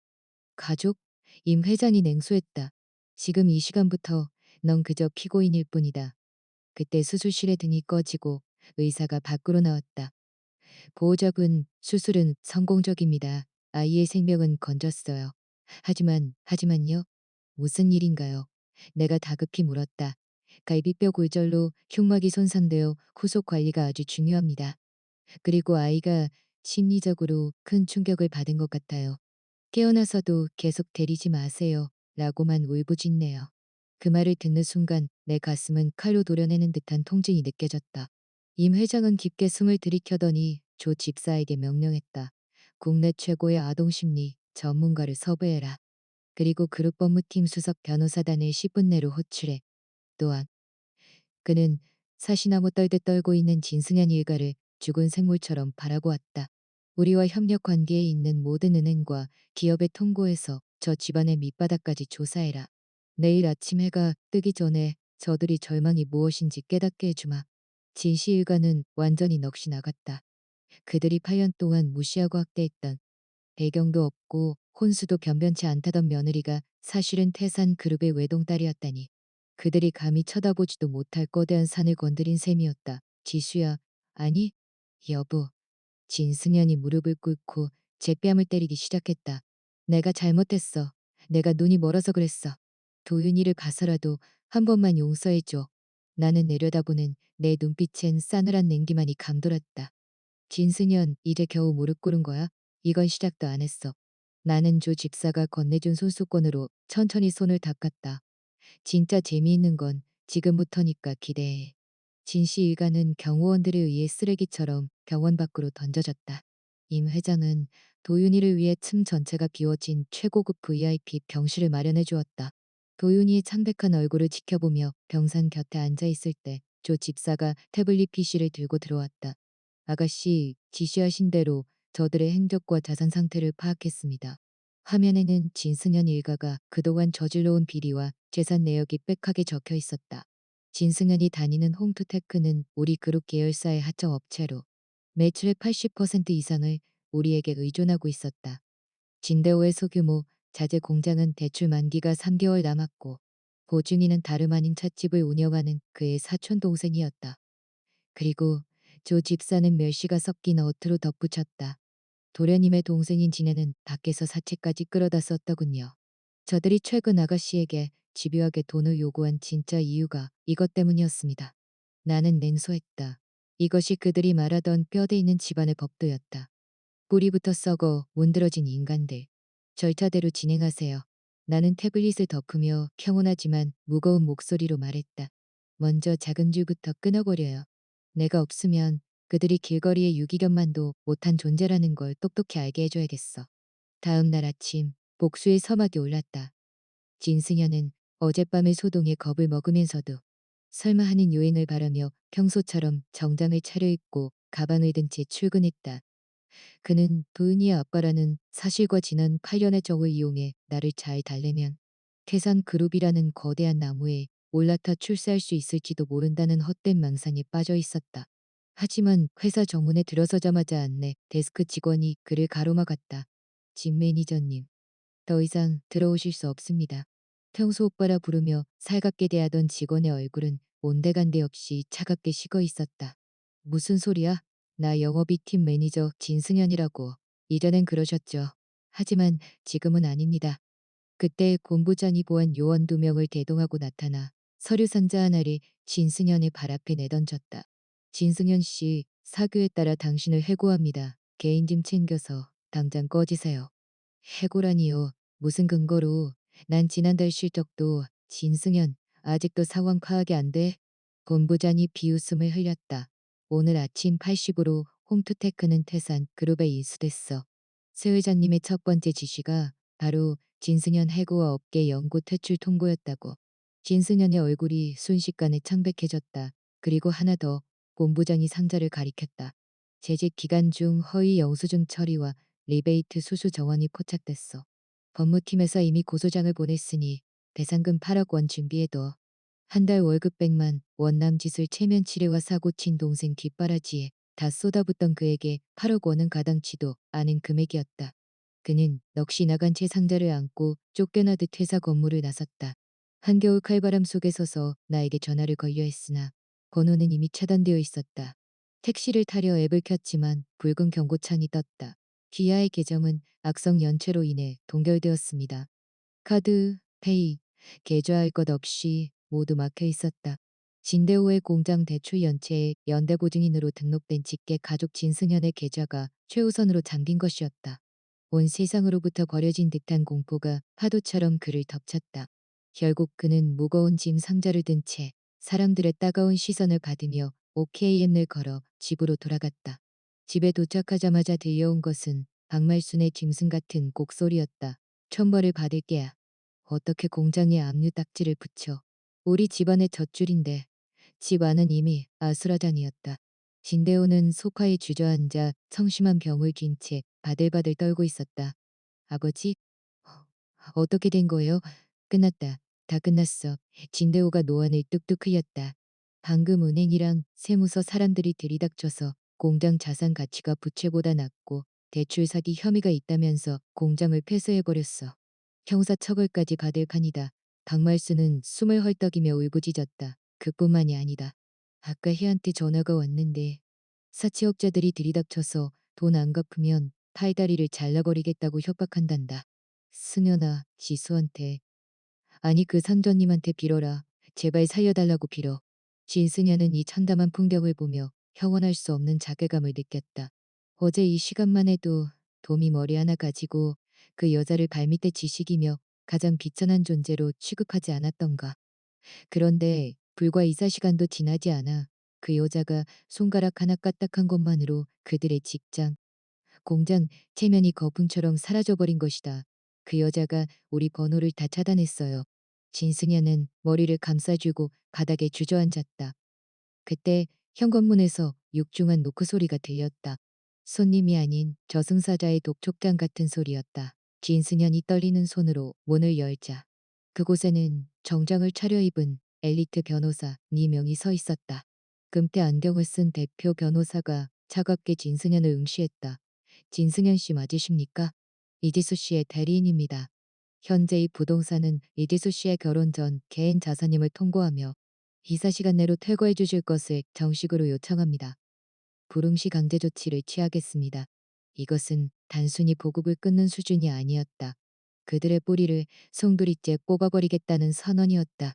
가족? 임 회장이 냉소했다. 지금 이 시간부터 넌 그저 피고인일 뿐이다. 그때 수술실의 등이 꺼지고 의사가 밖으로 나왔다. 보호자분, 수술은 성공적입니다. 아이의 생명은 건졌어요. 하지만요. 무슨 일인가요? 내가 다급히 물었다. 갈비뼈 골절로 흉막이 손상되어 후속 관리가 아주 중요합니다. 그리고 아이가 심리적으로 큰 충격을 받은 것 같아요. 깨어나서도 계속 데리지 마세요. 라고만 울부짖네요. 그 말을 듣는 순간 내 가슴은 칼로 도려내는 듯한 통증이 느껴졌다. 임 회장은 깊게 숨을 들이켜더니 조 집사에게 명령했다. 국내 최고의 아동심리 전문가를 섭외해라. 그리고 그룹법무팀 수석 변호사단을 10분 내로 호출해. 또한 그는 사시나무 떨듯 떨고 있는 진승현 일가를 죽은 생물처럼 바라고 왔다. 우리와 협력 관계에 있는 모든 은행과 기업에 통보해서 저 집안의 밑바닥까지 조사해라. 내일 아침 해가 뜨기 전에 저들이 절망이 무엇인지 깨닫게 해주마. 진씨 일가는 완전히 넋이 나갔다. 그들이 8년 동안 무시하고 학대했던, 배경도 없고 혼수도 변변치 않다던 며느리가 사실은 태산 그룹의 외동딸이었다니. 그들이 감히 쳐다보지도 못할 거대한 산을 건드린 셈이었다. 지수야, 아니, 여보. 진승현이 무릎을 꿇고 제 뺨을 때리기 시작했다. 내가 잘못했어. 내가 눈이 멀어서 그랬어. 도윤이를 봐서라도 한 번만 용서해줘. 나는 내려다보는 내 눈빛엔 싸늘한 냉기만이 감돌았다. 진승현, 이제 겨우 무릎 꿇은 거야? 이건 시작도 안 했어. 나는 조 집사가 건네준 손수건으로 천천히 손을 닦았다. 진짜 재미있는 건 지금부터니까 기대해. 진씨 일가는 경호원들에 의해 쓰레기처럼 병원 밖으로 던져졌다. 임 회장은 도윤이를 위해 층 전체가 비워진 최고급 VIP 병실을 마련해 주었다. 도윤이의 창백한 얼굴을 지켜보며 병상 곁에 앉아 있을 때 조 집사가 태블릿 PC를 들고 들어왔다. 아가씨, 지시하신 대로 저들의 행적과 자산 상태를 파악했습니다. 화면에는 진승현 일가가 그동안 저질러온 비리와 재산 내역이 빽하게 적혀 있었다. 진승현이 다니는 홈투테크는 우리 그룹 계열사의 하청 업체로 매출의 80% 이상을 우리에게 의존하고 있었다. 진대호의 소규모 자재 공장은 대출 만기가 3개월 남았고 보증인은 다름 아닌 찻집을 운영하는 그의 사촌 동생이었다. 그리고 조 집사는 멸시가 섞인 어투로 덧붙였다. 도련님의 동생인 지네는 밖에서 사채까지 끌어다 썼더군요. 저들이 최근 아가씨에게 집요하게 돈을 요구한 진짜 이유가 이것 때문이었습니다. 나는 냉소했다. 이것이 그들이 말하던 뼈대 있는 집안의 법도였다. 뿌리부터 썩어 문드러진 인간들. 절차대로 진행하세요. 나는 태블릿을 덮으며 평온하지만 무거운 목소리로 말했다. 먼저 작은 줄부터 끊어버려요. 내가 없으면 그들이 길거리의 유기견만도 못한 존재라는 걸 똑똑히 알게 해줘야겠어. 다음 날 아침 복수의 서막이 올랐다. 진승현은 어젯밤의 소동에 겁을 먹으면서도 설마 하는 요행을 바라며 평소처럼 정장을 차려입고 가방을 든 채 출근했다. 그는 도은이의 아빠라는 사실과 지난 8년의 정을 이용해 나를 잘 달래면 태산그룹이라는 거대한 나무에 올라타 출세할 수 있을지도 모른다는 헛된 망상에 빠져 있었다. 하지만 회사 정문에 들어서자마자 안내 데스크 직원이 그를 가로막았다. 진 매니저님, 더 이상 들어오실 수 없습니다. 평소 오빠라 부르며 살갑게 대하던 직원의 얼굴은 온데간데 없이 차갑게 식어 있었다. 무슨 소리야? 나 영업이 팀 매니저 진승현이라고. 이전엔 그러셨죠. 하지만 지금은 아닙니다. 그때 본부장이 보안 요원 2명을 대동하고 나타나 서류 상자 하나를 진승현의 발 앞에 내던졌다. 진승현 씨, 사규에 따라 당신을 해고합니다. 개인 짐 챙겨서 당장 꺼지세요. 해고라니요. 무슨 근거로? 난 지난달 실적도 진승현 아직도 상황 파악이 안 돼? 본부장이 비웃음을 흘렸다. 오늘 아침 80으로 홈투테크는 태산 그룹에 인수됐어. 새 회장님의 첫 번째 지시가 바로 진승현 해고와 업계 연고 퇴출 통보였다고. 진승현의 얼굴이 순식간에 창백해졌다. 그리고 하나 더, 본부장이 상자를 가리켰다. 재직 기간 중 허위 영수증 처리와 리베이트 수수 정원이 포착됐어. 법무팀에서 이미 고소장을 보냈으니 배상금 8억 원 준비해둬. 한 달 월급 100만 원 남짓을 체면 치레와 사고 친 동생 뒷바라지에 다 쏟아붓던 그에게 8억 원은 가당치도 않은 금액이었다. 그는 넋이 나간 채 상자를 안고 쫓겨나듯 회사 건물을 나섰다. 한겨울 칼바람 속에 서서 나에게 전화를 걸려 했으나 번호는 이미 차단되어 있었다. 택시를 타려 앱을 켰지만 붉은 경고창이 떴다. 기아의 계정은 악성 연체로 인해 동결되었습니다. 카드, 페이, 계좌할 것 없이 모두 막혀 있었다. 진대호의 공장 대출 연체에 연대보증인으로 등록된 직계 가족 진승현의 계좌가 최우선으로 잠긴 것이었다. 온 세상으로부터 버려진 듯한 공포가 파도처럼 그를 덮쳤다. 결국 그는 무거운 짐 상자를 든 채 사람들의 따가운 시선을 받으며 OKM을 걸어 집으로 돌아갔다. 집에 도착하자마자 들려온 것은 박말순의 짐승 같은 곡소리였다. 천벌을 받을게야. 어떻게 공장에 압류 딱지를 붙여. 우리 집안의 젖줄인데. 집 안은 이미 아수라장이었다. 진대호는 소파에 주저앉아 성심한 병을 쥔 채 바들바들 떨고 있었다. 아버지? 어떻게 된 거예요? 끝났다. 다 끝났어. 진대호가 노안을 뚝뚝 흘렸다. 방금 은행이랑 세무서 사람들이 들이닥쳐서 공장 자산 가치가 부채보다 낮고 대출 사기 혐의가 있다면서 공장을 폐쇄해버렸어. 형사처벌까지 받을 판이다. 박말수는 숨을 헐떡이며 울부짖었다. 그뿐만이 아니다. 아까 혜한테 전화가 왔는데 사채업자들이 들이닥쳐서 돈 안 갚으면 팔다리를 잘라버리겠다고 협박한단다. 승현아, 지수한테. 아니 그 상전님한테 빌어라. 제발 살려달라고 빌어. 진승현은 이 참담한 풍경을 보며 형언할 수 없는 자괴감을 느꼈다. 어제 이 시간만 해도 돔이 머리 하나 가지고 그 여자를 발밑에 지식이며 가장 비천한 존재로 취급하지 않았던가. 그런데 불과 24시간도 지나지 않아 그 여자가 손가락 하나 까딱한 것만으로 그들의 직장, 공장, 체면이 거품처럼 사라져버린 것이다. 그 여자가 우리 번호를 다 차단했어요. 진승현은 머리를 감싸쥐고 바닥에 주저앉았다. 그때 현관문에서 육중한 노크 소리가 들렸다. 손님이 아닌 저승사자의 독촉장 같은 소리였다. 진승현이 떨리는 손으로 문을 열자 그곳에는 정장을 차려입은 엘리트 변호사 4명이 서 있었다. 금태 안경을 쓴 대표 변호사가 차갑게 진승현을 응시했다. 진승현 씨 맞으십니까? 이지수 씨의 대리인입니다. 현재 이 부동산은 이지수 씨의 결혼 전 개인 자산임을 통보하며 이사 시간 내로 퇴거해 주실 것을 정식으로 요청합니다. 불응시 강제 조치를 취하겠습니다. 이것은 단순히 보급을 끊는 수준이 아니었다. 그들의 뿌리를 송두리째 뽑아버리겠다는 선언이었다.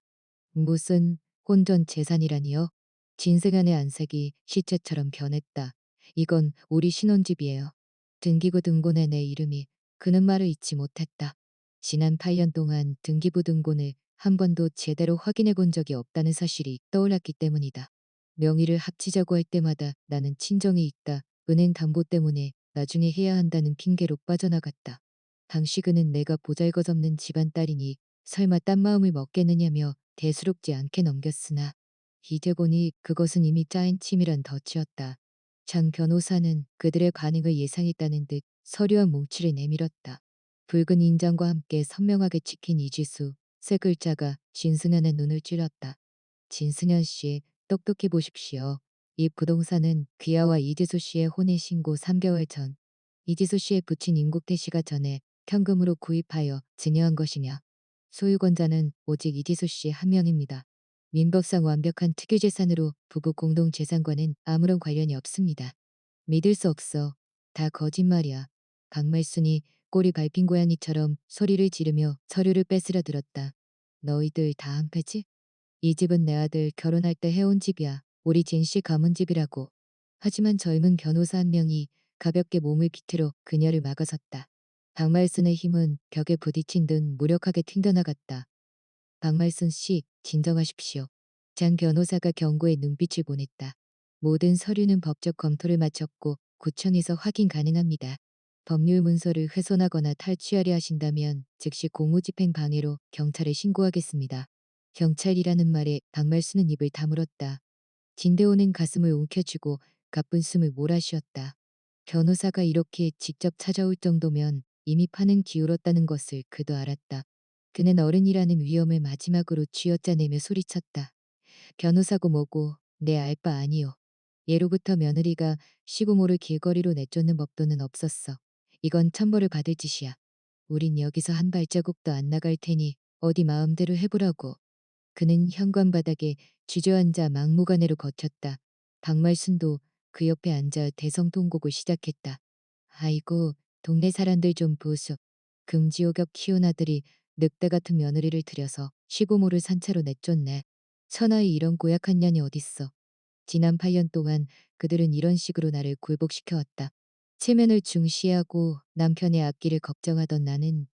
무슨 혼전 재산이라니요? 진승현의 안색이 시체처럼 변했다. 이건 우리 신혼집이에요. 등기부 등본에 내 이름이 그는 말을 잊지 못했다. 지난 8년 동안 등기부 등본을 한 번도 제대로 확인해 본 적이 없다는 사실이 떠올랐기 때문이다. 명의를 합치자고 할 때마다 나는 친정이 있다. 은행 담보 때문에 나중에 해야 한다는 핑계로 빠져나갔다. 당시 그는 내가 보잘것없는 집안 딸이니 설마 딴 마음을 먹겠느냐며 대수롭지 않게 넘겼으나 이제 보니 그것은 이미 짜인 치밀한 덫이었다. 장 변호사는 그들의 반응을 예상했다는 듯 서류와 뭉치를 내밀었다. 붉은 인장과 함께 선명하게 찍힌 이지수 세 글자가 진승현의 눈을 찔렀다. 진승현 씨, 똑똑히 보십시오. 이 부동산은 귀하와 이지수 씨의 혼인신고 3개월 전 이지수 씨의 부친 임국태 씨가 전에 현금으로 구입하여 증여한 것이냐. 소유권자는 오직 이지수 씨 한 명입니다. 민법상 완벽한 특유재산으로 부부 공동재산과는 아무런 관련이 없습니다. 믿을 수 없어. 다 거짓말이야. 강말순이 꼬리 밟힌 고양이처럼 소리를 지르며 서류를 뺏으려 들었다. 너희들 다 한패지? 이 집은 내 아들 결혼할 때 해온 집이야. 우리 진씨 가문 집이라고. 하지만 젊은 변호사 한 명이 가볍게 몸을 비틀어 그녀를 막아섰다. 박말순의 힘은 벽에 부딪힌 듯 무력하게 튕겨나갔다. 박말순 씨, 진정하십시오. 장 변호사가 경고의 눈빛을 보냈다. 모든 서류는 법적 검토를 마쳤고 구청에서 확인 가능합니다. 법률 문서를 훼손하거나 탈취하려 하신다면 즉시 공무집행 방해로 경찰에 신고하겠습니다. 경찰이라는 말에 박말순은 입을 다물었다. 진대호는 가슴을 움켜쥐고 가쁜 숨을 몰아쉬었다. 변호사가 이렇게 직접 찾아올 정도면 이미 판은 기울었다는 것을 그도 알았다. 그는 어른이라는 위험을 마지막으로 쥐어짜내며 소리쳤다. 변호사고 뭐고 내 알 바 아니요. 예로부터 며느리가 시고 모를 길거리로 내쫓는 법도는 없었어. 이건 천벌을 받을 짓이야. 우린 여기서 한 발자국도 안 나갈 테니 어디 마음대로 해보라고. 그는 현관 바닥에 주저앉아 막무가내로 거쳤다. 박말순도 그 옆에 앉아 대성통곡을 시작했다. 아이고, 동네 사람들 좀 보소. 금지옥역 키운 아들이 늑대 같은 며느리를 들여서 시고 모를 산채로 내쫓네. 천하에 이런 고약한 년이 어딨어. 지난 8년 동안 그들은 이런 식으로 나를 굴복시켜왔다. 체면을 중시하고 남편의 앞길을 걱정하던 나는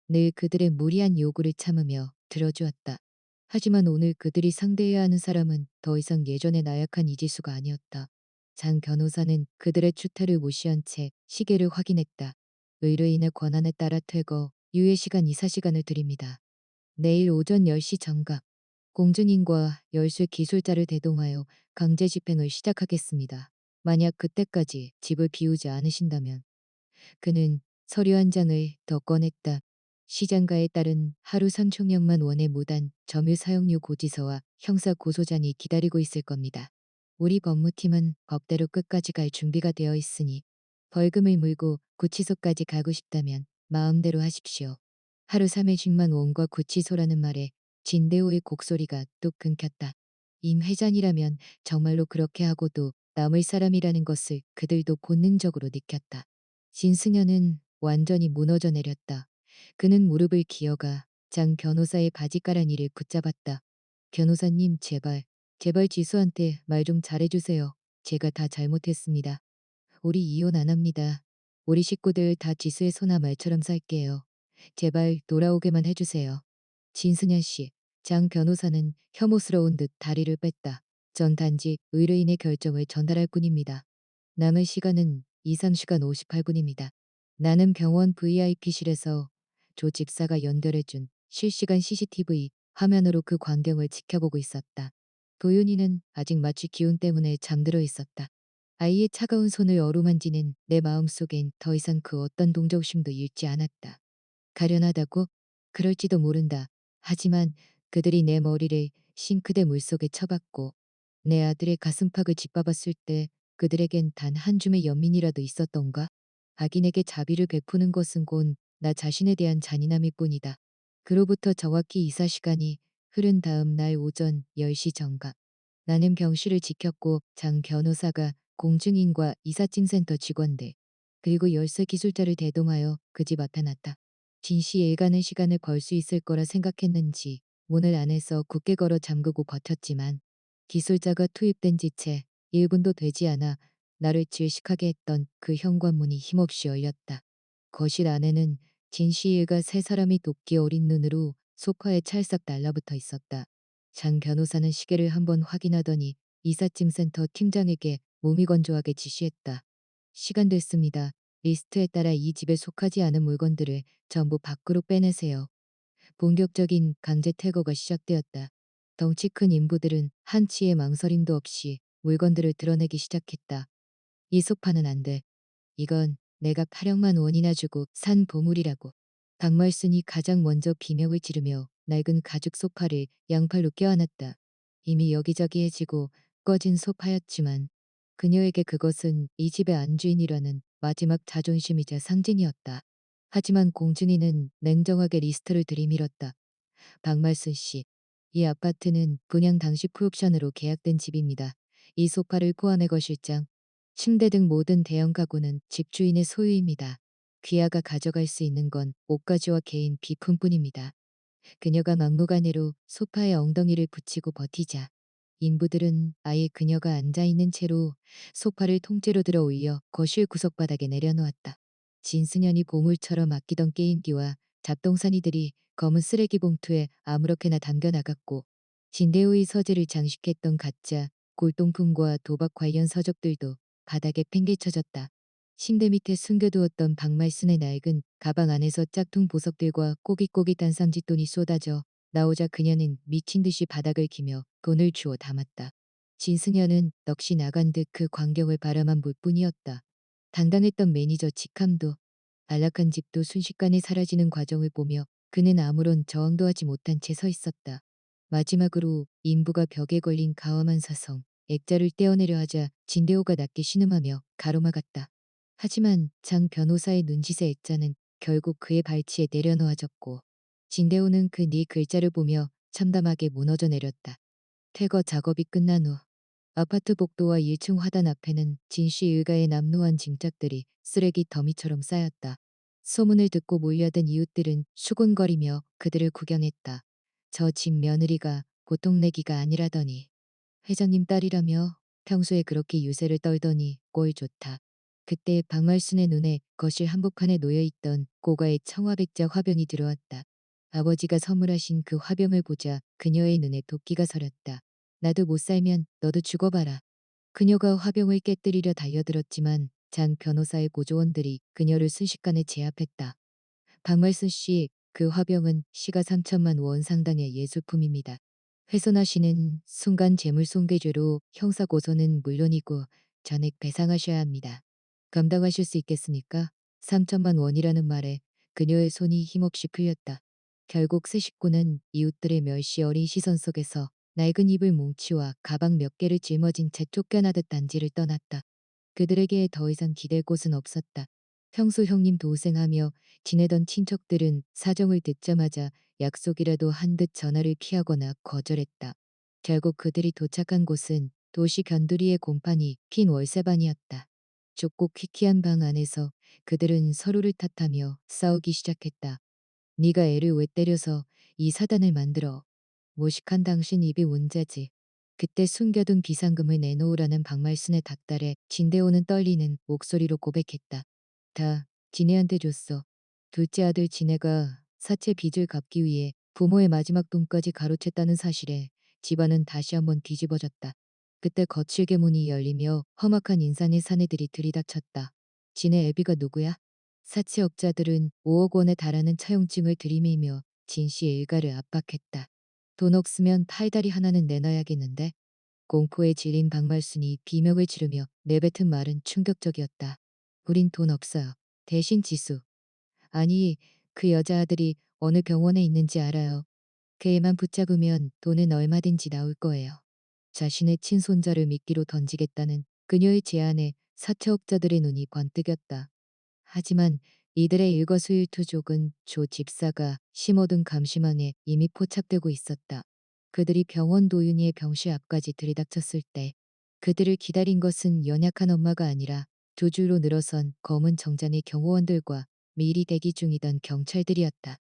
늘 그들의 무리한 요구를 참으며 들어주었다. 하지만 오늘 그들이 상대해야 하는 사람은 더 이상 예전의 나약한 이지수가 아니었다. 장 변호사는 그들의 추태를 무시한 채 시계를 확인했다. 의뢰인의 권한에 따라 퇴거, 유예 시간 이사 시간을 드립니다. 내일 오전 10시 정각 공증인과 열쇠 기술자를 대동하여 강제 집행을 시작하겠습니다. 만약 그때까지 집을 비우지 않으신다면 그는 서류 한 장을 더 꺼냈다. 시장가에 따른 하루 3총력만 원의 무단 점유 사용료 고지서와 형사 고소장이 기다리고 있을 겁니다. 우리 법무팀은 법대로 끝까지 갈 준비가 되어 있으니 벌금을 물고 구치소까지 가고 싶다면 마음대로 하십시오. 하루 3회씩만 원과 구치소라는 말에 진대호의 곡소리가 뚝 끊겼다. 임 회장이라면 정말로 그렇게 하고도 남을 사람이라는 것을 그들도 본능적으로 느꼈다. 진승현은 완전히 무너져 내렸다. 그는 무릎을 기어가 장 변호사의 바지가랑이를 붙잡았다. 변호사님 제발, 제발 지수한테 말 좀 잘해주세요. 제가 다 잘못했습니다. 우리 이혼 안 합니다. 우리 식구들 다 지수의 소나 말처럼 살게요. 제발 돌아오게만 해주세요. 진승현 씨, 장 변호사는 혐오스러운 듯 다리를 뺐다. 전 단지 의뢰인의 결정을 전달할 뿐입니다. 남은 시간은 2~3시간 58분입니다. 나는 병원 VIP실에서 조 집사가 연결해준 실시간 CCTV 화면으로 그 광경을 지켜보고 있었다. 도윤이는 아직 마취 기운 때문에 잠들어 있었다. 아이의 차가운 손을 어루만지는 내 마음속엔 더 이상 그 어떤 동정심도 잃지 않았다. 가련하다고? 그럴지도 모른다. 하지만 그들이 내 머리를 싱크대 물속에 쳐박고 내 아들의 가슴팍을 짓밟았을 때 그들에겐 단 한 줌의 연민이라도 있었던가? 악인에게 자비를 베푸는 것은 곧 나 자신에 대한 잔인함일 뿐이다. 그로부터 정확히 24시간이 흐른 다음 날 오전 10시 정각. 나는 병실을 지켰고 장 변호사가 공증인과 이삿짐센터 직원들 그리고 열쇠 기술자를 대동하여 그 집 앞에 났다. 진씨 일가는 시간을 벌 수 있을 거라 생각했는지 문을 안에서 굳게 걸어 잠그고 버텼지만 기술자가 투입된 지 채 1분도 되지 않아 나를 질식하게 했던 그 현관문이 힘없이 열렸다. 거실 안에는 진씨 일가 세 사람이 돕기 어린 눈으로 소파에 찰싹 달라붙어 있었다. 장 변호사는 시계를 한번 확인하더니 이삿짐센터 팀장에게 몸이 건조하게 지시했다. 시간 됐습니다. 리스트에 따라 이 집에 속하지 않은 물건들을 전부 밖으로 빼내세요. 본격적인 강제 퇴거가 시작되었다. 덩치 큰 인부들은 한치의 망설임도 없이 물건들을 드러내기 시작했다. 이 소파는 안 돼. 이건 내가 8억만 원이나 주고 산 보물이라고. 박말순이 가장 먼저 비명을 지르며 낡은 가죽 소파를 양팔로 껴안았다. 이미 여기저기해지고 꺼진 소파였지만 그녀에게 그것은 이 집의 안주인이라는 마지막 자존심이자 상징이었다. 하지만 공준이는 냉정하게 리스트를 들이밀었다. 박말순 씨, 이 아파트는 분양 당시 풀옵션으로 계약된 집입니다. 이 소파를 포함해 거실장, 침대 등 모든 대형 가구는 집주인의 소유입니다. 귀하가 가져갈 수 있는 건 옷가지와 개인 비품뿐입니다. 그녀가 막무가내로 소파에 엉덩이를 붙이고 버티자 인부들은 아예 그녀가 앉아있는 채로 소파를 통째로 들어 올려 거실 구석바닥에 내려놓았다. 진승연이 보물처럼 아끼던 게임기와 잡동사니들이 검은 쓰레기 봉투에 아무렇게나 담겨나갔고 진대호의 서재를 장식했던 가짜 골동품과 도박 관련 서적들도 바닥에 팽개쳐졌다. 침대 밑에 숨겨두었던 박말순의 낡은 가방 안에서 짝퉁 보석들과 꼬깃꼬깃한 삼짓돈이 쏟아져 나오자 그녀는 미친 듯이 바닥을 기며 돈을 주워 담았다. 진승현은 넋이 나간 듯 그 광경을 바라만 볼 뿐이었다. 당당했던 매니저 직함도 안락한 집도 순식간에 사라지는 과정을 보며 그는 아무런 저항도 하지 못한 채 서 있었다. 마지막으로 인부가 벽에 걸린 가험한 사성, 액자를 떼어내려 하자 진대호가 낮게 신음하며 가로막았다. 하지만 장 변호사의 눈짓의 액자는 결국 그의 발치에 내려놓아졌고 진대호는 그 네 글자를 보며 참담하게 무너져 내렸다. 퇴거 작업이 끝난 후 아파트 복도와 1층 화단 앞에는 진씨 일가의 남루한 짐짝들이 쓰레기 더미처럼 쌓였다. 소문을 듣고 몰려든 이웃들은 수군거리며 그들을 구경했다. 저 집 며느리가 보통 내기가 아니라더니 회장님 딸이라며 평소에 그렇게 유세를 떨더니 꼴 좋다. 그때 박말순의 눈에 거실 한복판에 놓여있던 고가의 청화백자 화병이 들어왔다. 아버지가 선물하신 그 화병을 보자 그녀의 눈에 도끼가 서렸다. 나도 못 살면 너도 죽어봐라. 그녀가 화병을 깨뜨리려 달려들었지만 장 변호사의 보조원들이 그녀를 순식간에 제압했다. 박말순 씨, 그 화병은 시가 3천만 원 상당의 예술품입니다. 훼손하시는 순간 재물손괴죄로 형사고소는 물론이고 전액 배상하셔야 합니다. 감당하실 수 있겠습니까? 3천만 원이라는 말에 그녀의 손이 힘없이 풀렸다. 결국 세 식구는 이웃들의 멸시 어린 시선 속에서 낡은 이불 뭉치와 가방 몇 개를 짊어진 채 쫓겨나듯 단지를 떠났다. 그들에게 더 이상 기댈 곳은 없었다. 평소 형님 도생하며 지내던 친척들은 사정을 듣자마자 약속이라도 한 듯 전화를 피하거나 거절했다. 결국 그들이 도착한 곳은 도시 견두리의 곰팡이 핀 월세반이었다. 좁고 퀴퀴한 방 안에서 그들은 서로를 탓하며 싸우기 시작했다. 네가 애를 왜 때려서 이 사단을 만들어. 모식한 당신 입이 문제지. 그때 숨겨둔 비상금을 내놓으라는 박말순의 닥달에 진대호는 떨리는 목소리로 고백했다. 다 지네한테 줬어. 둘째 아들 지네가 사채 빚을 갚기 위해 부모의 마지막 돈까지 가로챘다는 사실에 집안은 다시 한번 뒤집어졌다. 그때 거칠게 문이 열리며 험악한 인상의 사내들이 들이닥쳤다. 진의 애비가 누구야? 사채업자들은 5억 원에 달하는 차용증을 들이밀며 진 씨의 일가를 압박했다. 돈 없으면 팔다리 하나는 내놔야겠는데? 공포에 질린 박말순이 비명을 지르며 내뱉은 말은 충격적이었다. 우린 돈 없어요. 대신 지수. 아니, 그 여자아들이 어느 병원에 있는지 알아요. 그 애만 붙잡으면 돈은 얼마든지 나올 거예요. 자신의 친손자를 미끼로 던지겠다는 그녀의 제안에 사채업자들의 눈이 번뜩였다. 하지만 이들의 일거수일투족은 조 집사가 심어둔 감시망에 이미 포착되고 있었다. 그들이 병원 도윤이의 병실 앞까지 들이닥쳤을 때 그들을 기다린 것은 연약한 엄마가 아니라 두 줄로 늘어선 검은 정장의 경호원들과 미리 대기 중이던 경찰들이었다.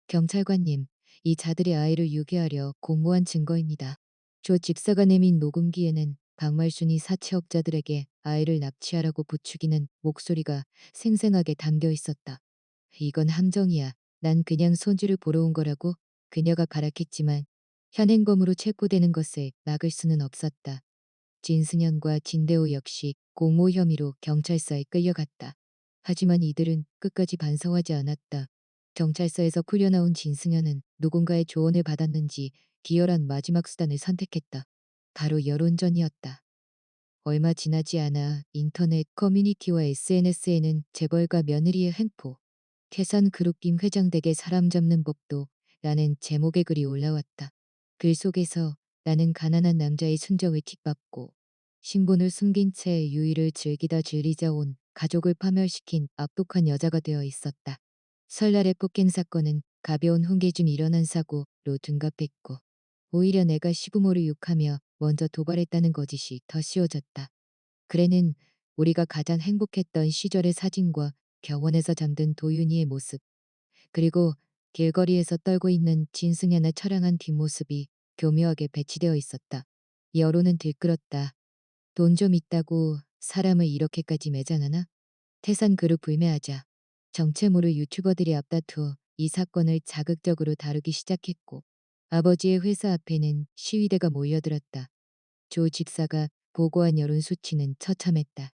경찰관님, 이 자들의 아이를 유기하려 공모한 증거입니다. 조 집사가 내민 녹음기에는 박말순이 사채업자들에게 아이를 납치하라고 부추기는 목소리가 생생하게 담겨 있었다. 이건 함정이야. 난 그냥 손주를 보러 온 거라고 그녀가 가락했지만 현행범으로 체포되는 것을 막을 수는 없었다. 진승현과 진대호 역시 공모 혐의로 경찰서에 끌려갔다. 하지만 이들은 끝까지 반성하지 않았다. 경찰서에서 풀려나온 진승현은 누군가의 조언을 받았는지 기열한 마지막 수단을 선택했다. 바로 여론전이었다. 얼마 지나지 않아 인터넷 커뮤니티와 SNS에는 재벌가 며느리의 횡포, 계산 그룹 김 회장 댁에 사람 잡는 법도 라는 제목의 글이 올라왔다. 글 속에서 나는 가난한 남자의 순정을 틱받고 신분을 숨긴 채 유의를 즐기다 질리자 온 가족을 파멸시킨 악독한 여자가 되어 있었다. 설날의 폭행 사건은 가벼운 훈계 중 일어난 사고로 둔갑했고 오히려 내가 시부모를 욕하며 먼저 도발했다는 거짓이 더 씌워졌다. 글에는 우리가 가장 행복했던 시절의 사진과 병원에서 잠든 도윤이의 모습, 그리고 길거리에서 떨고 있는 진승현의 처량한 뒷모습이 교묘하게 배치되어 있었다. 여론은 들끓었다. 돈 좀 있다고 사람을 이렇게까지 매장하나? 태산 그룹 불매하자. 정체 모를 유튜버들이 앞다투어 이 사건을 자극적으로 다루기 시작했고 아버지의 회사 앞에는 시위대가 몰려들었다. 조 집사가 보고한 여론 수치는 처참했다.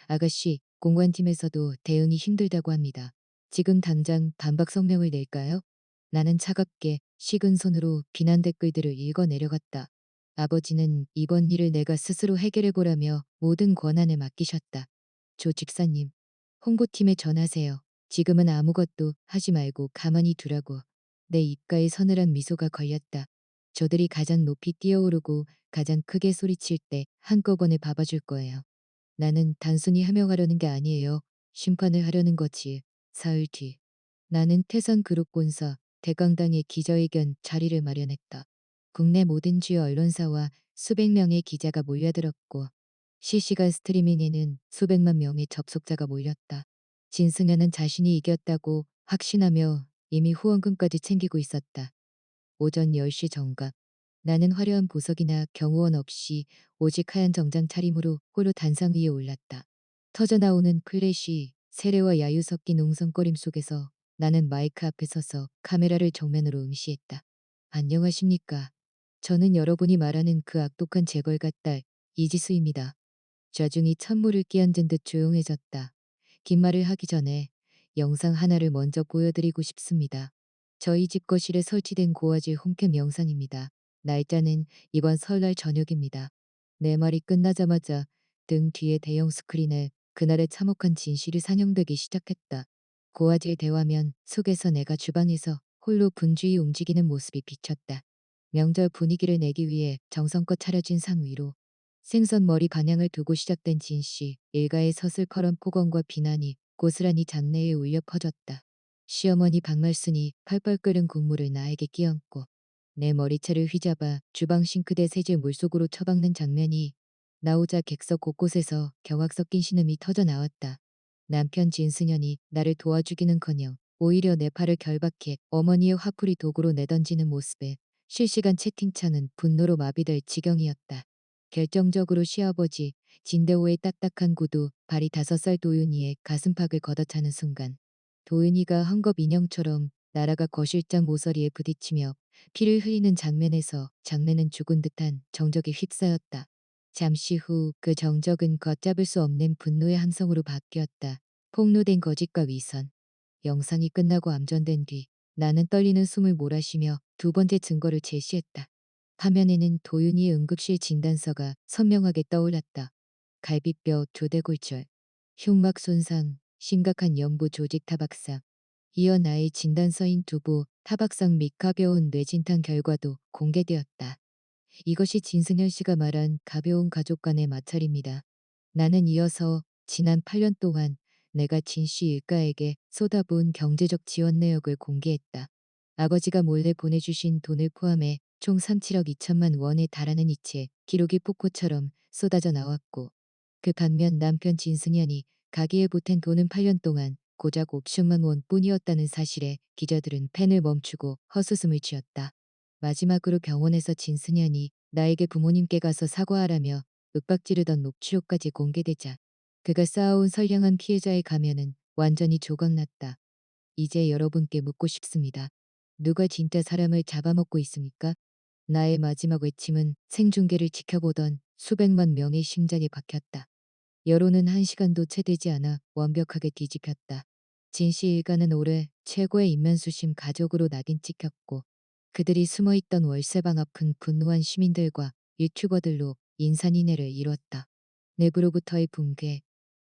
아가씨, 공관팀에서도 대응이 힘들다고 합니다. 지금 당장 반박 성명을 낼까요? 나는 차갑게 식은 손으로 비난 댓글들을 읽어 내려갔다. 아버지는 이번 일을 내가 스스로 해결해보라며 모든 권한을 맡기셨다. 조 집사님, 홍보팀에 전하세요. 지금은 아무것도 하지 말고 가만히 두라고. 내 입가에 서늘한 미소가 걸렸다. 저들이 가장 높이 뛰어오르고 가장 크게 소리칠 때 한꺼번에 봐봐줄 거예요. 나는 단순히 해명하려는 게 아니에요. 심판을 하려는 거지. 사흘 뒤. 나는 태산그룹본사 대강당의 기자회견 자리를 마련했다. 국내 모든 주요 언론사와 수백 명의 기자가 몰려들었고 실시간 스트리밍에는 수백만 명의 접속자가 몰렸다. 진승현은 자신이 이겼다고 확신하며 이미 후원금까지 챙기고 있었다. 오전 10시 정각. 나는 화려한 보석이나 경호원 없이 오직 하얀 정장 차림으로 홀로 단상 위에 올랐다. 터져나오는 플래시, 세례와 야유 섞인 웅성거림 속에서 나는 마이크 앞에 서서 카메라를 정면으로 응시했다. 안녕하십니까. 저는 여러분이 말하는 그 악독한 재벌가 딸 이지수입니다. 좌중이 찬물을 끼얹은 듯 조용해졌다. 긴 말을 하기 전에 영상 하나를 먼저 보여드리고 싶습니다. 저희 집 거실에 설치된 고화질 홈캠 영상입니다. 날짜는 이번 설날 저녁입니다. 내 말이 끝나자마자 등 뒤에 대형 스크린에 그날의 참혹한 진실이 상영되기 시작했다. 고화질 대화면 속에서 내가 주방에서 홀로 분주히 움직이는 모습이 비쳤다. 명절 분위기를 내기 위해 정성껏 차려진 상 위로 생선 머리 반향을 두고 시작된 진씨 일가의 서슬커런 폭언과 비난이 고스란히 장내에 울려 퍼졌다. 시어머니 박말순이 펄펄 끓은 국물을 나에게 끼얹고 내 머리채를 휘잡아 주방 싱크대 세제 물속으로 처박는 장면이 나오자 객석 곳곳에서 경악 섞인 신음이 터져 나왔다. 남편 진승현이 나를 도와주기는커녕 오히려 내 팔을 결박해 어머니의 화풀이 도구로 내던지는 모습에 실시간 채팅창은 분노로 마비될 지경이었다. 결정적으로 시아버지 진대호의 딱딱한 구두 발이 5살 도윤이의 가슴팍을 걷어차는 순간 도윤이가 헝겊 인형처럼 나라가 거실장 모서리에 부딪히며 피를 흘리는 장면에서 장내는 죽은 듯한 정적이 휩싸였다. 잠시 후 그 정적은 걷잡을 수 없는 분노의 함성으로 바뀌었다. 폭로된 거짓과 위선. 영상이 끝나고 암전된 뒤 나는 떨리는 숨을 몰아쉬며 두 번째 증거를 제시했다. 화면에는 도윤이의 응급실 진단서가 선명하게 떠올랐다. 갈비뼈 조대골절, 흉막 손상, 심각한 연부 조직 타박상. 이어 나의 진단서인 두부, 타박상 및 가벼운 뇌진탕 결과도 공개되었다. 이것이 진승현 씨가 말한 가벼운 가족 간의 마찰입니다. 나는 이어서 지난 8년 동안 내가 진 씨 일가에게 쏟아부은 경제적 지원 내역을 공개했다. 아버지가 몰래 보내주신 돈을 포함해 총 37억 2천만 원에 달하는 이체 기록이 폭포처럼 쏟아져 나왔고, 그 반면 남편 진승현이 가게에 보탠 돈은 8년 동안 고작 5천만 원뿐이었다는 사실에 기자들은 펜을 멈추고 헛웃음을 지었다. 마지막으로 병원에서 진승현이 나에게 부모님께 가서 사과하라며 윽박지르던 녹취록까지 공개되자 그가 쌓아온 선량한 피해자의 가면은 완전히 조각났다. 이제 여러분께 묻고 싶습니다. 누가 진짜 사람을 잡아먹고 있습니까? 나의 마지막 외침은 생중계를 지켜보던 수백만 명의 심장에 박혔다. 여론은 한 시간도 채 되지 않아 완벽하게 뒤집혔다. 진씨 일가는 올해 최고의 인면수심 가족으로 낙인 찍혔고, 그들이 숨어있던 월세방 앞은 분노한 시민들과 유튜버들로 인산인해를 이뤘다. 내부로부터의 붕괴,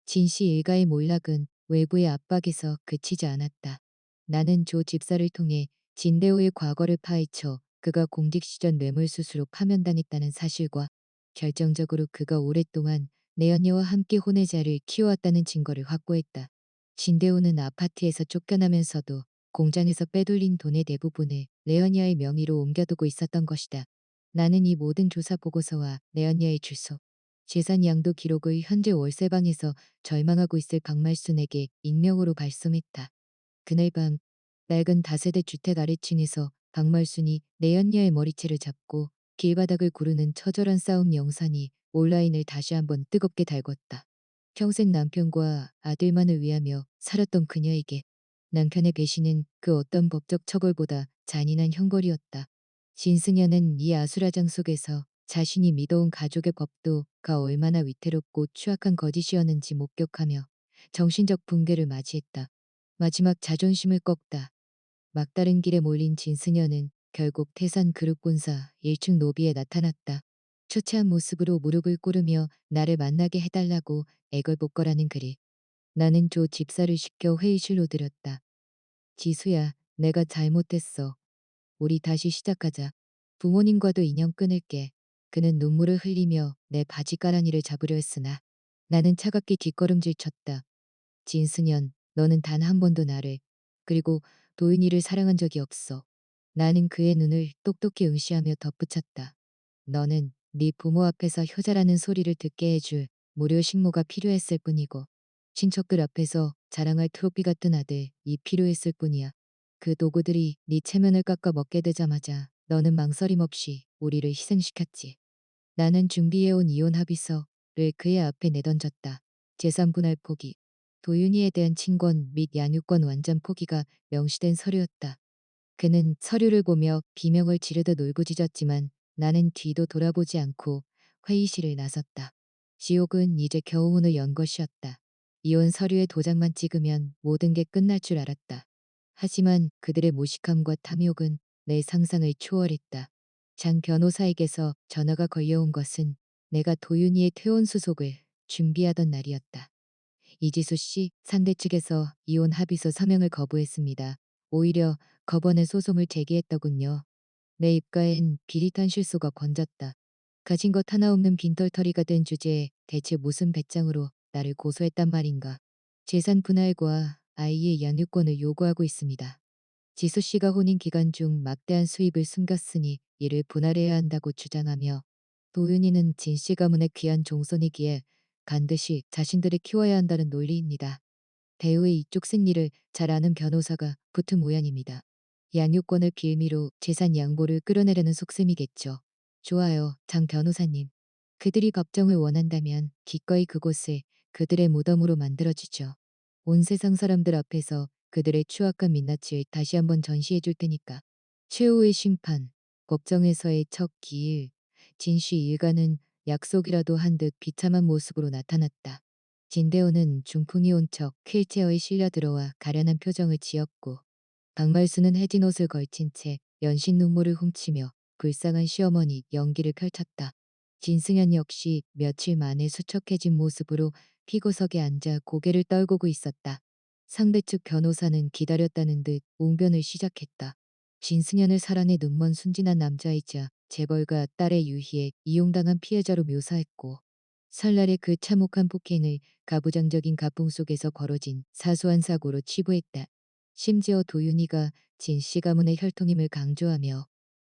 진씨 일가의 몰락은 외부의 압박에서 그치지 않았다. 나는 조 집사를 통해 진대호의 과거를 파헤쳐 그가 공직 시절 뇌물수수로 파면당했다는 사실과 결정적으로 그가 오랫동안 내연녀와 함께 혼외자를 키워왔다는 증거를 확보했다. 진대호는 아파트에서 쫓겨나면서도 공장에서 빼돌린 돈의 대부분을 레언니아의 명의로 옮겨두고 있었던 것이다. 나는 이 모든 조사 보고서와 레언니아의 주소, 재산 양도 기록을 현재 월세방에서 절망하고 있을 박말순에게 익명으로 발송했다. 그날 밤 낡은 다세대 주택 아래층에서 박말순이 내연녀의 머리채를 잡고 길바닥을 구르는 처절한 싸움 영상이 온라인을 다시 한번 뜨겁게 달궜다. 평생 남편과 아들만을 위하며 살았던 그녀에게 남편의 배신은 그 어떤 법적 처벌보다 잔인한 형벌이었다. 진승현은 이 아수라장 속에서 자신이 믿어온 가족의 법도가 얼마나 위태롭고 추악한 거짓이었는지 목격하며 정신적 붕괴를 맞이했다. 마지막 자존심을 꺾다. 막다른 길에 몰린 진승현은 결국 태산그룹본사 1층 로비에 나타났다. 초췌한 모습으로 무릎을 꿇으며 나를 만나게 해달라고 애걸복걸하는 그를. 나는 조 집사를 시켜 회의실로 들였다. 지수야, 내가 잘못했어. 우리 다시 시작하자. 부모님과도 인연 끊을게. 그는 눈물을 흘리며 내 바지가랑이를 잡으려 했으나 나는 차갑게 뒷걸음질 쳤다. 진승현, 너는 단 한 번도 나를, 그리고 도윤이를 사랑한 적이 없어. 나는 그의 눈을 똑똑히 응시하며 덧붙였다. 너는 네 부모 앞에서 효자라는 소리를 듣게 해줄 무료 식모가 필요했을 뿐이고, 친척들 앞에서 자랑할 트로피 같은 아들이 필요했을 뿐이야. 그 도구들이 네 체면을 깎아 먹게 되자마자 너는 망설임 없이 우리를 희생시켰지. 나는 준비해온 이혼 합의서를 그의 앞에 내던졌다. 재산 분할 포기, 도윤이에 대한 친권 및 양육권 완전 포기가 명시된 서류였다. 그는 서류를 보며 비명을 지르듯 울부짖었지만 나는 뒤도 돌아보지 않고 회의실을 나섰다. 지옥은 이제 겨우 문을 연 것이었다. 이혼 서류에 도장만 찍으면 모든 게 끝날 줄 알았다. 하지만 그들의 무식함과 탐욕은 내 상상을 초월했다. 장 변호사에게서 전화가 걸려온 것은 내가 도윤이의 퇴원 수속을 준비하던 날이었다. 이지수 씨, 상대 측에서 이혼 합의서 서명을 거부했습니다. 오히려 거번의 소송을 제기했더군요. 내 입가엔 비릿한 실소가 번졌다. 가진 것 하나 없는 빈털터리가 된 주제에 대체 무슨 배짱으로 나를 고소했단 말인가. 재산 분할과 아이의 양육권을 요구하고 있습니다. 지수 씨가 혼인 기간 중 막대한 수입을 숨겼으니 이를 분할해야 한다고 주장하며, 도윤이는 진 씨 가문의 귀한 종손이기에 반드시 자신들이 키워야 한다는 논리입니다. 배우의 이쪽 생리를 잘 아는 변호사가 붙은 모양입니다. 양육권을 빌미로 재산 양보를 끌어내려는 속셈이겠죠. 좋아요, 장 변호사님. 그들이 법정을 원한다면 기꺼이 그곳을 그들의 무덤으로 만들어주죠. 온 세상 사람들 앞에서 그들의 추악한 민낯을 다시 한번 전시해 줄 테니까. 최후의 심판, 법정에서의 첫 기일, 진씨 일가는 약속이라도 한 듯 비참한 모습으로 나타났다. 진대호는 중풍이 온 척 휠체어에 실려 들어와 가련한 표정을 지었고 박말수는 해진 옷을 걸친 채 연신 눈물을 훔치며 불쌍한 시어머니 연기를 펼쳤다. 진승현 역시 며칠 만에 수척해진 모습으로 피고석에 앉아 고개를 떨구고 있었다. 상대 측 변호사는 기다렸다는 듯 웅변을 시작했다. 진승현을 살아내 눈먼 순진한 남자이자 재벌가 딸의 유희에 이용당한 피해자로 묘사했고 설날의 그 참혹한 폭행을 가부장적인 가풍 속에서 벌어진 사소한 사고로 치부했다. 심지어 도윤이가 진 씨 가문의 혈통임을 강조하며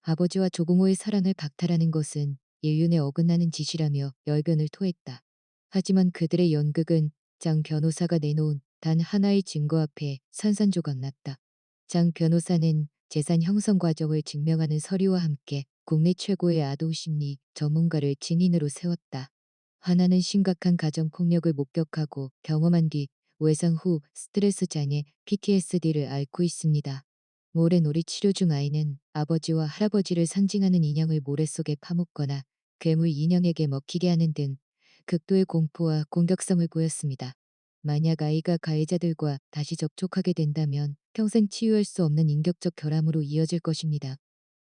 아버지와 조공호의 사랑을 박탈하는 것은 인륜에 어긋나는 짓이라며 열변을 토했다. 하지만 그들의 연극은 장 변호사가 내놓은 단 하나의 증거 앞에 산산조각 났다. 장 변호사는 재산 형성 과정을 증명하는 서류와 함께 국내 최고의 아동심리 전문가를 증인으로 세웠다. 하나는 심각한 가정폭력을 목격하고 경험한 뒤 외상 후 스트레스 장애 PTSD를 앓고 있습니다. 모래놀이 치료 중 아이는 아버지와 할아버지를 상징하는 인형을 모래 속에 파묻거나 괴물 인형에게 먹히게 하는 등 극도의 공포와 공격성을 보였습니다. 만약 아이가 가해자들과 다시 접촉하게 된다면 평생 치유할 수 없는 인격적 결함으로 이어질 것입니다.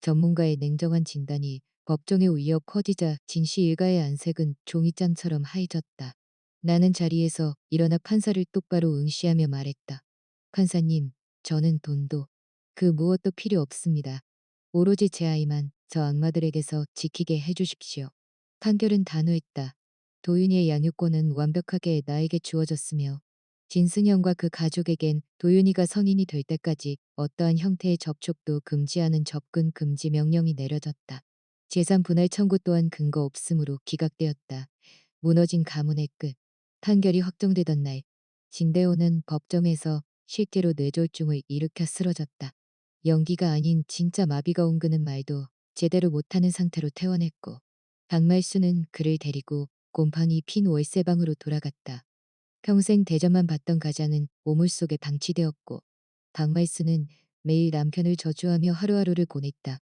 전문가의 냉정한 진단이 법정에 울려 퍼지자 진씨 일가의 안색은 종이장처럼 하얘졌다. 나는 자리에서 일어나 판사를 똑바로 응시하며 말했다. 판사님, 저는 돈도 그 무엇도 필요 없습니다. 오로지 제 아이만 저 악마들에게서 지키게 해주십시오. 판결은 단호했다. 도윤이의 양육권은 완벽하게 나에게 주어졌으며 진승현과 그 가족에겐 도윤이가 성인이 될 때까지 어떠한 형태의 접촉도 금지하는 접근 금지 명령이 내려졌다. 재산 분할 청구 또한 근거 없음으로 기각되었다. 무너진 가문의 끝. 판결이 확정되던 날 진대호는 법정에서 실제로 뇌졸중을 일으켜 쓰러졌다. 연기가 아닌 진짜 마비가 온 그는 말도 제대로 못하는 상태로 퇴원했고 박말수는 그를 데리고 곰팡이 핀 월세방으로 돌아갔다. 평생 대접만 받던 가장은 오물 속에 방치되었고 박말수는 매일 남편을 저주하며 하루하루를 보냈다.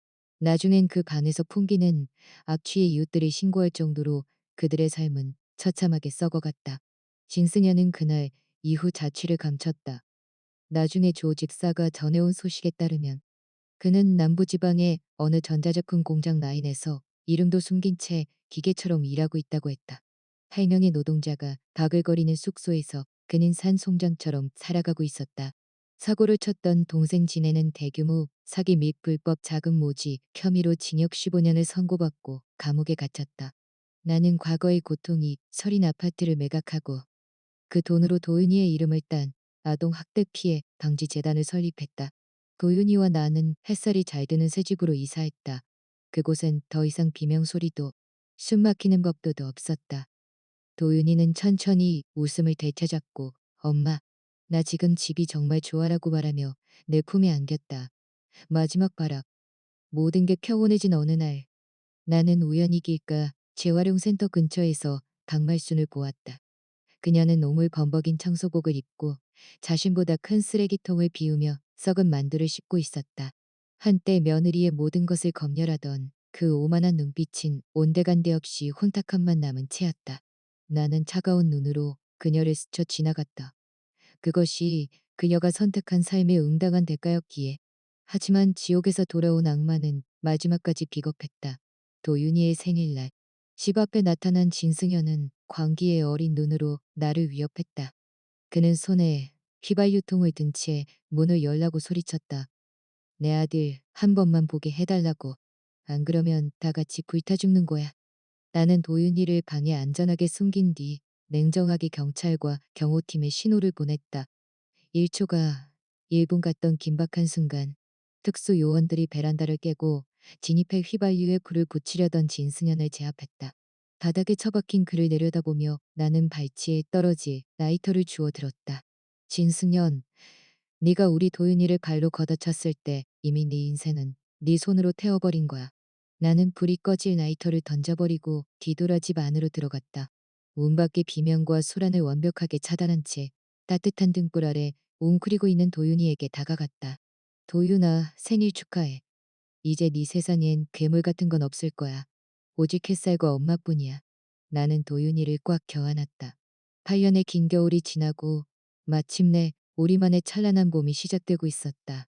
나중엔 그 방에서 풍기는 악취의 이웃들이 신고할 정도로 그들의 삶은 처참하게 썩어갔다. 진승현은 그날 이후 자취를 감췄다. 나중에 조 집사가 전해온 소식에 따르면 그는 남부지방의 어느 전자제품 공장 라인에서 이름도 숨긴 채 기계처럼 일하고 있다고 했다. 8명의 노동자가 바글거리는 숙소에서 그는 산송장처럼 살아가고 있었다. 사고를 쳤던 동생 진해는 대규모 사기 및 불법 자금 모지 혐의로 징역 15년을 선고받고 감옥에 갇혔다. 나는 과거의 고통이 서린 아파트를 매각하고 그 돈으로 도윤이의 이름을 딴 아동 학대 피해 방지 재단을 설립했다. 도윤이와 나는 햇살이 잘 드는 새 집으로 이사했다. 그곳엔 더 이상 비명 소리도 숨 막히는 법도도 없었다. 도윤이는 천천히 웃음을 되찾았고 엄마, 나 지금 집이 정말 좋아라고 말하며 내 품에 안겼다. 마지막 바락. 모든 게 평온해진 어느 날 나는 우연히 길가 재활용센터 근처에서 박말순을 보았다. 그녀는 오물 범벅인 청소복을 입고 자신보다 큰 쓰레기통을 비우며 썩은 만두를 씻고 있었다. 한때 며느리의 모든 것을 검열하던 그 오만한 눈빛은 온데간데 없이 혼탁함만 남은 채였다. 나는 차가운 눈으로 그녀를 스쳐 지나갔다. 그것이 그녀가 선택한 삶의 응당한 대가였기에. 하지만 지옥에서 돌아온 악마는 마지막까지 비겁했다. 도윤이의 생일날 집 앞에 나타난 진승현은 광기의 어린 눈으로 나를 위협했다. 그는 손에 휘발유통을 든 채 문을 열라고 소리쳤다. 내 아들 한 번만 보게 해달라고. 안 그러면 다 같이 불타 죽는 거야. 나는 도윤이를 방에 안전하게 숨긴 뒤 냉정하게 경찰과 경호팀에 신호를 보냈다. 1초가 1분 같던 긴박한 순간 특수 요원들이 베란다를 깨고 진입해 휘발유에 불을 붙이려던 진승현을 제압했다. 바닥에 처박힌 그를 내려다보며 나는 발치에 떨어질 라이터를 주워 들었다. 진승현, 네가 우리 도윤이를 발로 걷어찼을 때 이미 네 인생은 네 손으로 태워버린 거야. 나는 불이 꺼질 라이터를 던져버리고 뒤돌아 집 안으로 들어갔다. 문 밖의 비명과 소란을 완벽하게 차단한 채 따뜻한 등불 아래 웅크리고 있는 도윤이에게 다가갔다. 도윤아, 생일 축하해. 이제 네 세상엔 괴물 같은 건 없을 거야. 오직 햇살과 엄마뿐이야. 나는 도윤이를 꽉 껴안았다. 8년의 긴 겨울이 지나고 마침내 우리만의 찬란한 봄이 시작되고 있었다.